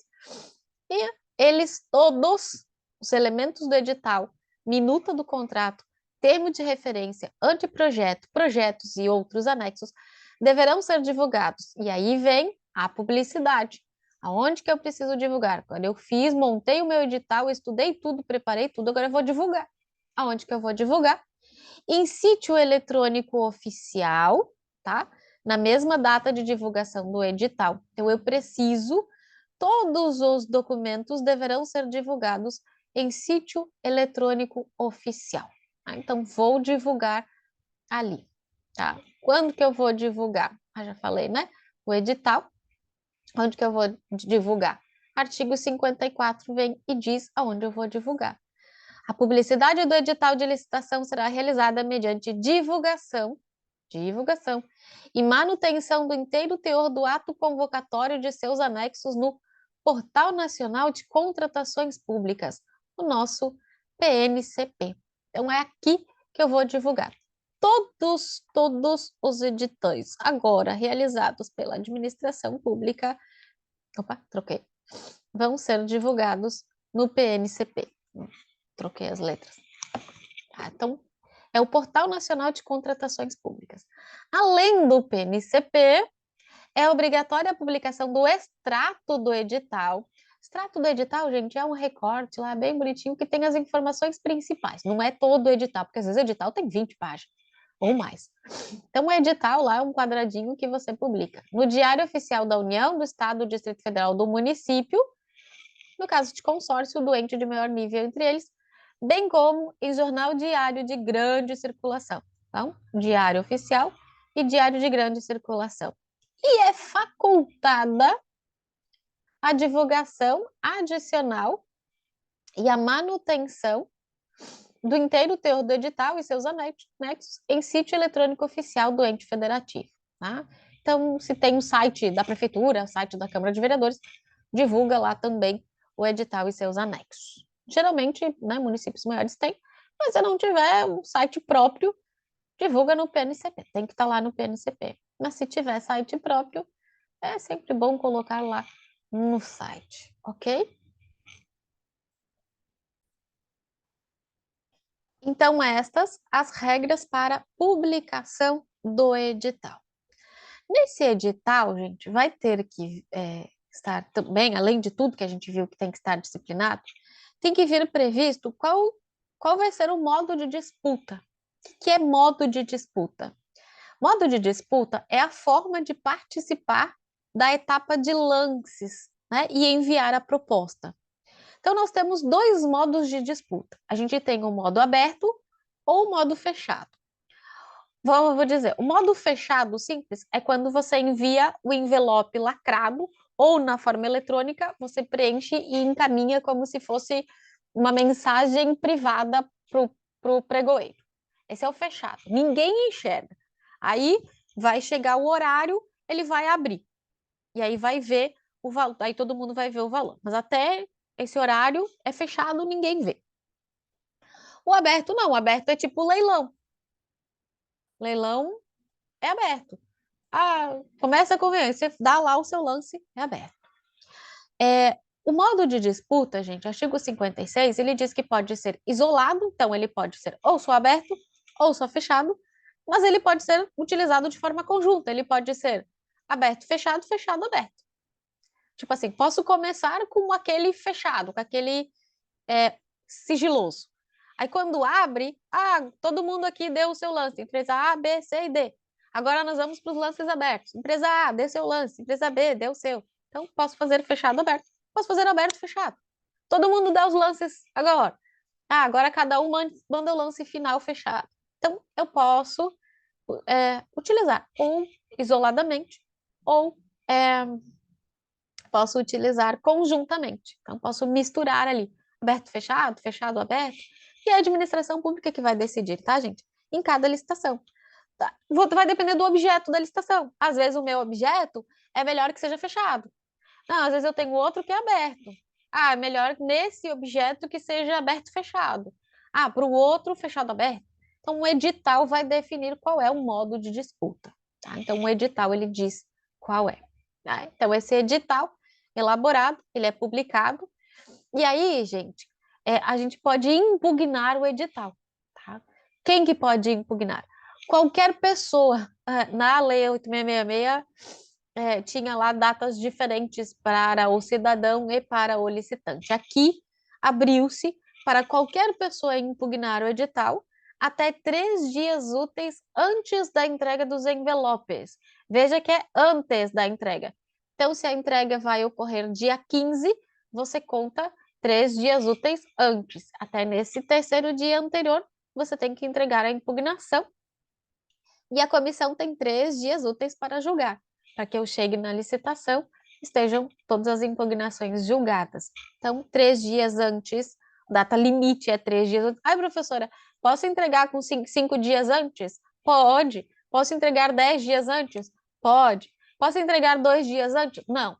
e eles todos, os elementos do edital, minuta do contrato, termo de referência, anteprojeto, projetos e outros anexos, deverão ser divulgados. E aí vem a publicidade. Aonde que eu preciso divulgar? Quando eu montei o meu edital, estudei tudo, preparei tudo, agora eu vou divulgar. Aonde que eu vou divulgar? Em sítio eletrônico oficial, tá? Na mesma data de divulgação do edital. Então, todos os documentos deverão ser divulgados em sítio eletrônico oficial. Tá? Então, vou divulgar ali, tá? Quando que eu vou divulgar? Já falei, né? O edital. Onde que eu vou divulgar? Artigo 54 vem e diz aonde eu vou divulgar. A publicidade do edital de licitação será realizada mediante divulgação e manutenção do inteiro teor do ato convocatório de seus anexos no Portal Nacional de Contratações Públicas, o nosso PNCP. Então, é aqui que eu vou divulgar. todos os editais agora realizados pela administração pública, opa, troquei, vão ser divulgados no PNCP. Troquei as letras. Tá? Então, é o Portal Nacional de Contratações Públicas. Além do PNCP, é obrigatória a publicação do extrato do edital. Extrato do edital, gente, é um recorte lá bem bonitinho que tem as informações principais. Não é todo o edital, porque às vezes o edital tem 20 páginas ou mais. Então, o edital lá é um quadradinho que você publica no Diário Oficial da União, do Estado, do Distrito Federal, do município, no caso de consórcio, do ente de maior nível entre eles, bem como em jornal diário de grande circulação. Então, Diário Oficial e Diário de grande circulação. E é facultada a divulgação adicional e a manutenção do inteiro teor do edital e seus anexos em sítio eletrônico oficial do ente federativo. Tá? Então, se tem um site da prefeitura, o site da Câmara de Vereadores, divulga lá também o edital e seus anexos. Geralmente, né, municípios maiores têm, mas se não tiver um site próprio, divulga no PNCP, tem que estar lá no PNCP. Mas se tiver site próprio, é sempre bom colocar lá no site, ok? Então, estas as regras para publicação do edital. Nesse edital, gente, vai ter que estar também, além de tudo que a gente viu que tem que estar disciplinado, tem que vir previsto qual vai ser o modo de disputa. O que é modo de disputa? Modo de disputa é a forma de participar da etapa de lances, né, e enviar a proposta. Então, nós temos dois modos de disputa. A gente tem o modo aberto ou o modo fechado. Vou dizer, o modo fechado simples é quando você envia o envelope lacrado ou na forma eletrônica, você preenche e encaminha como se fosse uma mensagem privada para o pregoeiro. Esse é o fechado. Ninguém enxerga. Aí vai chegar o horário, ele vai abrir. E aí vai ver o valor. Aí todo mundo vai ver o valor. Mas até esse horário é fechado, ninguém vê. O aberto não, o aberto é tipo leilão. Leilão é aberto. Ah, começa com você dá lá o seu lance, é aberto. O modo de disputa, gente, artigo 56, ele diz que pode ser isolado, então ele pode ser ou só aberto ou só fechado, mas ele pode ser utilizado de forma conjunta, ele pode ser aberto, fechado, fechado, aberto. Tipo assim, posso começar com aquele fechado, com aquele sigiloso. Aí quando abre, todo mundo aqui deu o seu lance, empresa A, B, C e D. Agora nós vamos para os lances abertos. Empresa A, dê seu lance, empresa B, dê o seu. Então, posso fazer fechado, aberto. Posso fazer aberto, fechado. Todo mundo dá os lances agora. Agora cada um manda o lance final fechado. Então, eu posso utilizar ou isoladamente ou posso utilizar conjuntamente. Então, posso misturar ali, aberto, fechado, aberto, e é a administração pública que vai decidir, tá, gente? Em cada licitação. Tá? Vai depender do objeto da licitação. Às vezes, o meu objeto é melhor que seja fechado. Não, às vezes eu tenho outro que é aberto. É melhor nesse objeto que seja aberto, fechado. Para o outro, fechado, aberto. Então, o edital vai definir qual é o modo de disputa. Tá? Então, o edital, ele diz qual é. Tá? Então, esse edital elaborado, ele é publicado, e aí, gente, a gente pode impugnar o edital, tá? Quem que pode impugnar? Qualquer pessoa. Na Lei 8666, tinha lá datas diferentes para o cidadão e para o licitante. Aqui, abriu-se para qualquer pessoa impugnar o edital até 3 dias úteis antes da entrega dos envelopes. Veja que é antes da entrega. Então, se a entrega vai ocorrer dia 15, você conta 3 dias úteis antes. Até nesse terceiro dia anterior, você tem que entregar a impugnação. E a comissão tem 3 dias úteis para julgar, para que eu chegue na licitação, estejam todas as impugnações julgadas. Então, 3 dias antes, data limite é 3 dias antes. Professora, posso entregar com 5 dias antes? Pode. Posso entregar 10 dias antes? Pode. Posso entregar 2 dias antes? Não.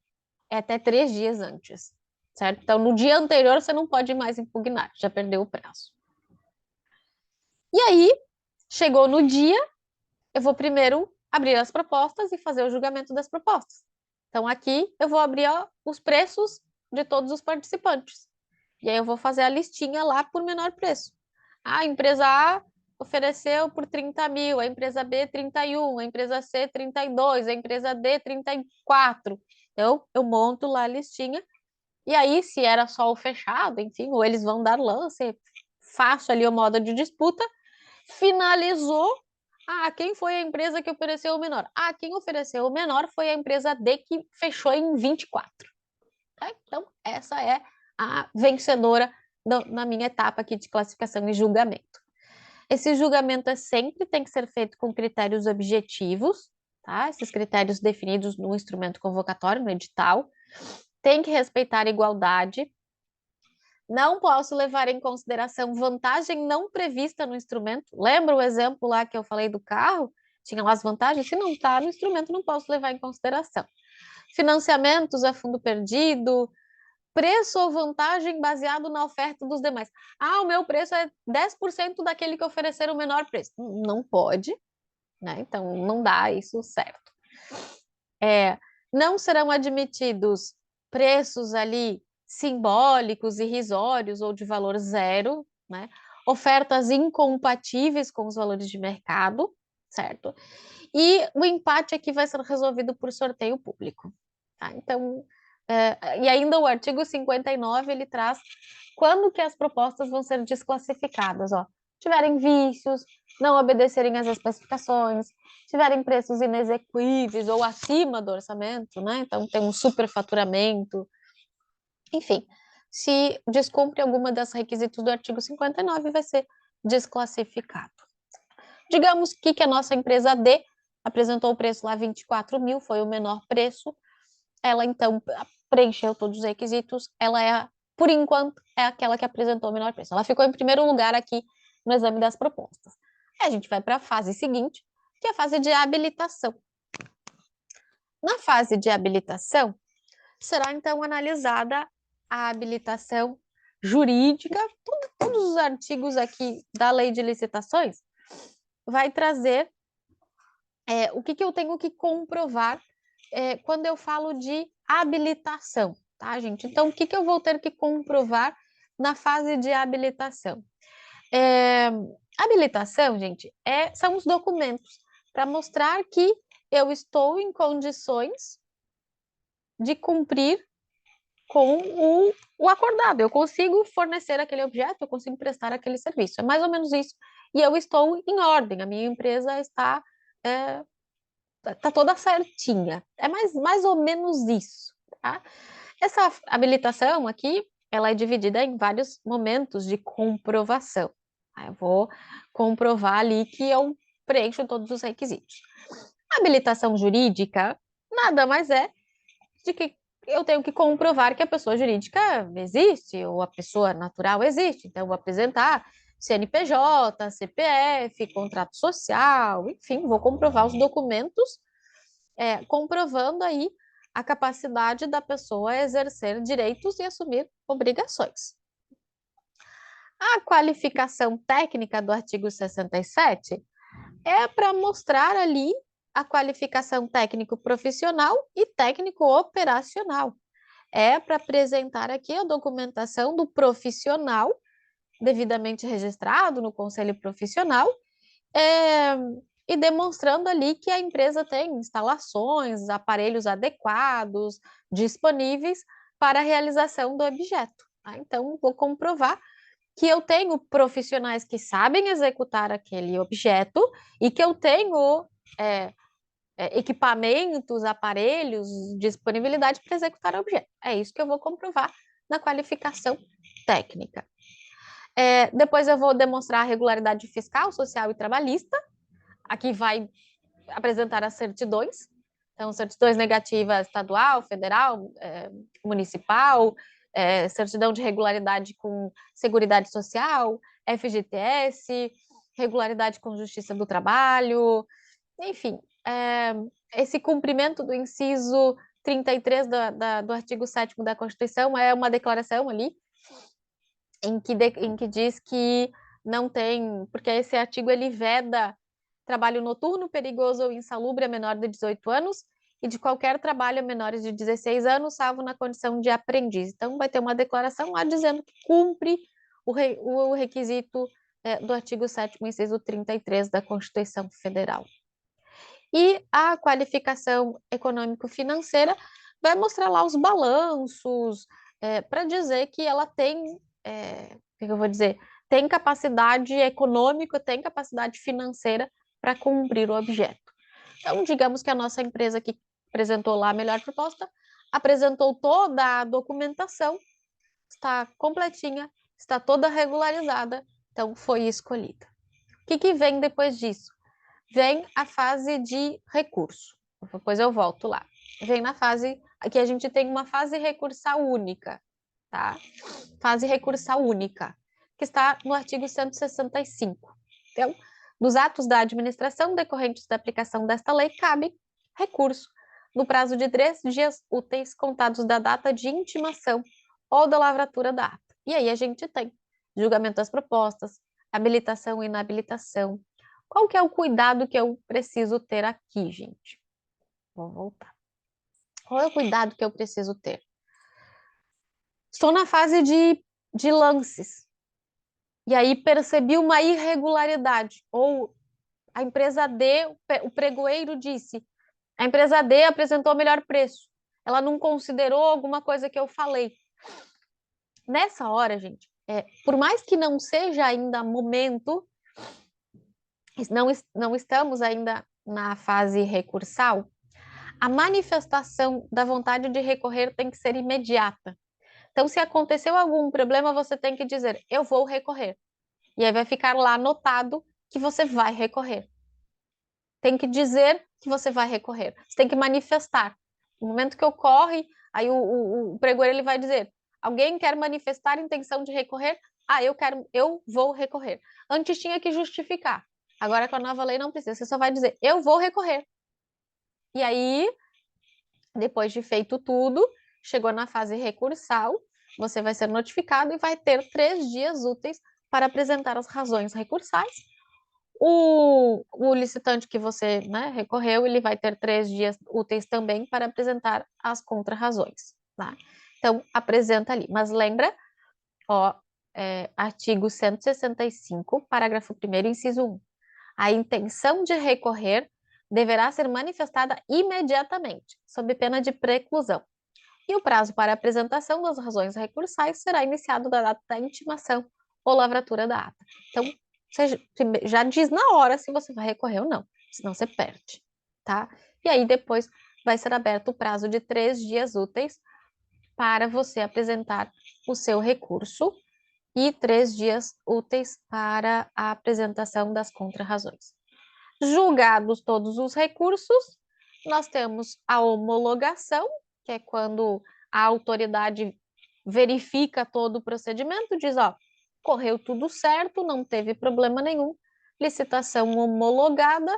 É até 3 dias antes, certo? Então, no dia anterior, você não pode mais impugnar, já perdeu o prazo. E aí, Chegou no dia, eu vou primeiro abrir as propostas e fazer o julgamento das propostas. Então, aqui eu vou abrir os preços de todos os participantes. E aí eu vou fazer a listinha lá por menor preço. A empresa A ofereceu por 30 mil, a empresa B 31, a empresa C 32, a empresa D 34. Então, eu monto lá a listinha. E aí, se era só o fechado, enfim, ou eles vão dar lance, faço ali o modo de disputa, finalizou. Ah, quem foi a empresa que ofereceu o menor? Ah, quem ofereceu o menor foi a empresa D que fechou em 24. Tá? Então, essa é a vencedora na minha etapa aqui de classificação e julgamento. Esse julgamento sempre tem que ser feito com critérios objetivos, tá? Esses critérios definidos no instrumento convocatório, no edital. Tem que respeitar a igualdade. Não posso levar em consideração vantagem não prevista no instrumento. Lembra o exemplo lá que eu falei do carro? Tinha lá as vantagens. Se não está no instrumento, não posso levar em consideração. Financiamentos a fundo perdido, preço ou vantagem baseado na oferta dos demais. Ah, o meu preço é 10% daquele que oferecer o menor preço. Não pode, né? Então, não dá isso certo. Não serão admitidos preços ali simbólicos, irrisórios ou de valor zero, né? Ofertas incompatíveis com os valores de mercado, certo? E o empate aqui vai ser resolvido por sorteio público, tá? Então, e ainda o artigo 59, ele traz quando que as propostas vão ser desclassificadas, ó. Tiverem vícios, não obedecerem às especificações, tiverem preços inexequíveis ou acima do orçamento, né? Então tem um superfaturamento, enfim, se descumpre alguma das requisitos do artigo 59, vai ser desclassificado. Digamos que a nossa empresa D apresentou o preço lá 24 mil, foi o menor preço, ela então preencheu todos os requisitos, ela é, por enquanto, é aquela que apresentou o menor preço. Ela ficou em primeiro lugar aqui no exame das propostas. Aí a gente vai para a fase seguinte, que é a fase de habilitação. Na fase de habilitação, será então analisada a habilitação jurídica, todos os artigos aqui da Lei de Licitações vai trazer o que eu tenho que comprovar quando eu falo de habilitação, tá, gente? Então, o que eu vou ter que comprovar na fase de habilitação? Habilitação, gente, são os documentos para mostrar que eu estou em condições de cumprir com o acordado. Eu consigo fornecer aquele objeto, eu consigo prestar aquele serviço. É mais ou menos isso. E eu estou em ordem, a minha empresa está toda certinha. É mais ou menos isso, tá? Essa habilitação aqui, ela é dividida em vários momentos de comprovação. Eu vou comprovar ali que eu preencho todos os requisitos. A habilitação jurídica nada mais é de que eu tenho que comprovar que a pessoa jurídica existe, ou a pessoa natural existe. Então, eu vou apresentar CNPJ, CPF, contrato social, enfim, vou comprovar os documentos, comprovando aí a capacidade da pessoa exercer direitos e assumir obrigações. A qualificação técnica do artigo 67 é para mostrar ali a qualificação técnico-profissional e técnico-operacional. É para apresentar aqui a documentação do profissional devidamente registrado no Conselho Profissional, e demonstrando ali que a empresa tem instalações, aparelhos adequados, disponíveis para a realização do objeto. Tá? Então, vou comprovar que eu tenho profissionais que sabem executar aquele objeto e que eu tenho equipamentos, aparelhos, disponibilidade para executar o objeto. É isso que eu vou comprovar na qualificação técnica. Depois eu vou demonstrar a regularidade fiscal, social e trabalhista. Aqui vai apresentar as certidões. Então, certidões negativas estadual, federal, municipal, certidão de regularidade com Seguridade Social, FGTS, regularidade com Justiça do Trabalho, enfim, esse cumprimento do inciso 33 do artigo 7º da Constituição é uma declaração ali em que diz que não tem, porque esse artigo ele veda trabalho noturno, perigoso ou insalubre a menor de 18 anos e de qualquer trabalho a menores de 16 anos, salvo na condição de aprendiz. Então, vai ter uma declaração lá dizendo que cumpre o requisito do artigo 7º, inciso 33 da Constituição Federal. E a qualificação econômico-financeira vai mostrar lá os balanços, para dizer que ela tem, o que eu vou dizer, tem capacidade econômica, tem capacidade financeira para cumprir o objeto. Então, digamos que a nossa empresa que apresentou lá a melhor proposta, apresentou toda a documentação, está completinha, está toda regularizada, então foi escolhida. O que vem depois disso? Vem a fase de recurso. Depois eu volto lá. Vem na fase, aqui a gente tem uma fase recursal única, tá? Fase recursal única, que está no artigo 165. Então, dos atos da administração decorrentes da aplicação desta lei, cabe recurso no prazo de 3 dias úteis contados da data de intimação ou da lavratura da ata. E aí a gente tem julgamento das propostas, habilitação e inabilitação. Qual que é o cuidado que eu preciso ter aqui, gente? Vou voltar. Qual é o cuidado que eu preciso ter? Estou na fase de lances. E aí percebi uma irregularidade. Ou a empresa D, o pregoeiro disse, a empresa D apresentou o melhor preço. Ela não considerou alguma coisa que eu falei. Nessa hora, gente, por mais que não seja ainda momento, não estamos ainda na fase recursal, a manifestação da vontade de recorrer tem que ser imediata. Então, se aconteceu algum problema, você tem que dizer, eu vou recorrer. E aí vai ficar lá anotado que você vai recorrer. Tem que dizer que você vai recorrer. Você tem que manifestar. No momento que ocorre, aí o pregoeiro ele vai dizer, alguém quer manifestar a intenção de recorrer? Ah, eu vou recorrer. Antes tinha que justificar. Agora com a nova lei não precisa. Você só vai dizer, eu vou recorrer. E aí, depois de feito tudo, chegou na fase recursal, você vai ser notificado e vai ter 3 dias úteis para apresentar as razões recursais. O licitante que você, né, recorreu, ele vai ter 3 dias úteis também para apresentar as contrarrazões, tá? Então, apresenta ali. Mas lembra, ó, artigo 165, parágrafo 1º, inciso 1. A intenção de recorrer deverá ser manifestada imediatamente, sob pena de preclusão. E o prazo para apresentação das razões recursais será iniciado da data da intimação ou lavratura da ata. Então, você já diz na hora se você vai recorrer ou não, senão você perde, tá? E aí depois vai ser aberto o prazo de 3 dias úteis para você apresentar o seu recurso e 3 dias úteis para a apresentação das contrarrazões. Julgados todos os recursos, nós temos a homologação, que é quando a autoridade verifica todo o procedimento, diz, ó, correu tudo certo, não teve problema nenhum, licitação homologada,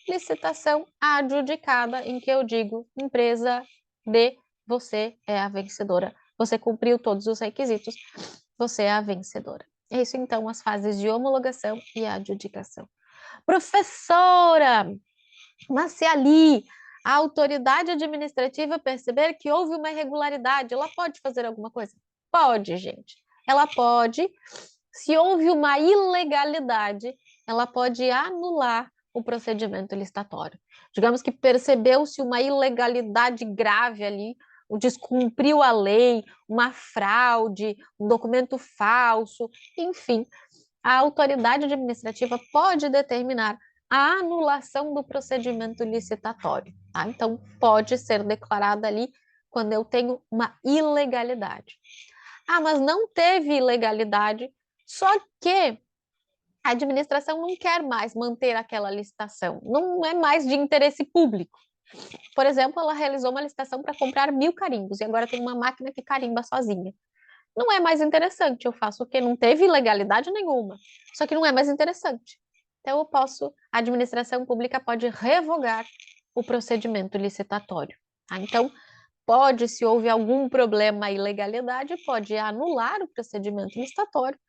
licitação adjudicada, em que eu digo, empresa D, você é a vencedora. Você cumpriu todos os requisitos, você é a vencedora. É isso, então, as fases de homologação e adjudicação. Professora, mas se ali a autoridade administrativa perceber que houve uma irregularidade, ela pode fazer alguma coisa? Pode, gente. Ela pode, se houve uma ilegalidade, ela pode anular o procedimento licitatório. Digamos que percebeu-se uma ilegalidade grave ali, descumpriu a lei, uma fraude, um documento falso, enfim, a autoridade administrativa pode determinar a anulação do procedimento licitatório, tá? Então, pode ser declarada ali quando eu tenho uma ilegalidade. Ah, mas não teve ilegalidade, só que a administração não quer mais manter aquela licitação, não é mais de interesse público. Por exemplo, ela realizou uma licitação para comprar 1000 carimbos e agora tem uma máquina que carimba sozinha. Não é mais interessante, eu faço o quê? Não teve ilegalidade nenhuma, só que não é mais interessante. Então, a administração pública pode revogar o procedimento licitatório. Tá? Então, se houve algum problema, ilegalidade, pode anular o procedimento licitatório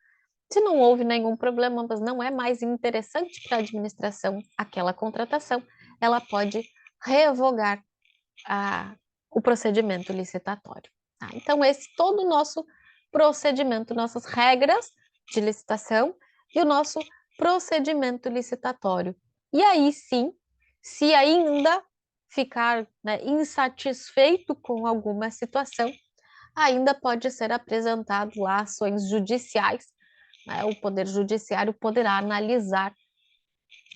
Se não houve nenhum problema, mas não é mais interessante para a administração aquela contratação, ela pode revogar o procedimento licitatório. Tá? Então, esse todo o nosso procedimento, nossas regras de licitação e o nosso procedimento licitatório. E aí sim, se ainda ficar, né, insatisfeito com alguma situação, ainda pode ser apresentado lá ações judiciais, né? O Poder Judiciário poderá analisar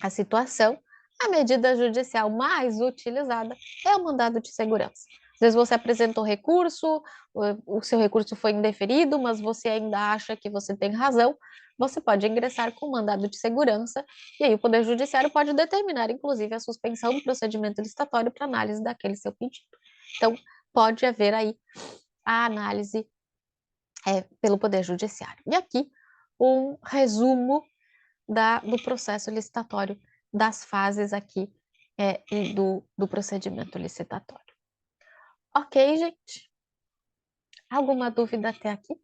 a situação. A medida judicial mais utilizada é o mandado de segurança. Às vezes você apresentou recurso, o seu recurso foi indeferido, mas você ainda acha que você tem razão, você pode ingressar com mandado de segurança, e aí o Poder Judiciário pode determinar, inclusive, a suspensão do procedimento licitatório para análise daquele seu pedido. Então, pode haver aí a análise pelo Poder Judiciário. E aqui, um resumo do processo licitatório, das fases aqui do procedimento licitatório. Ok, gente? Alguma dúvida até aqui?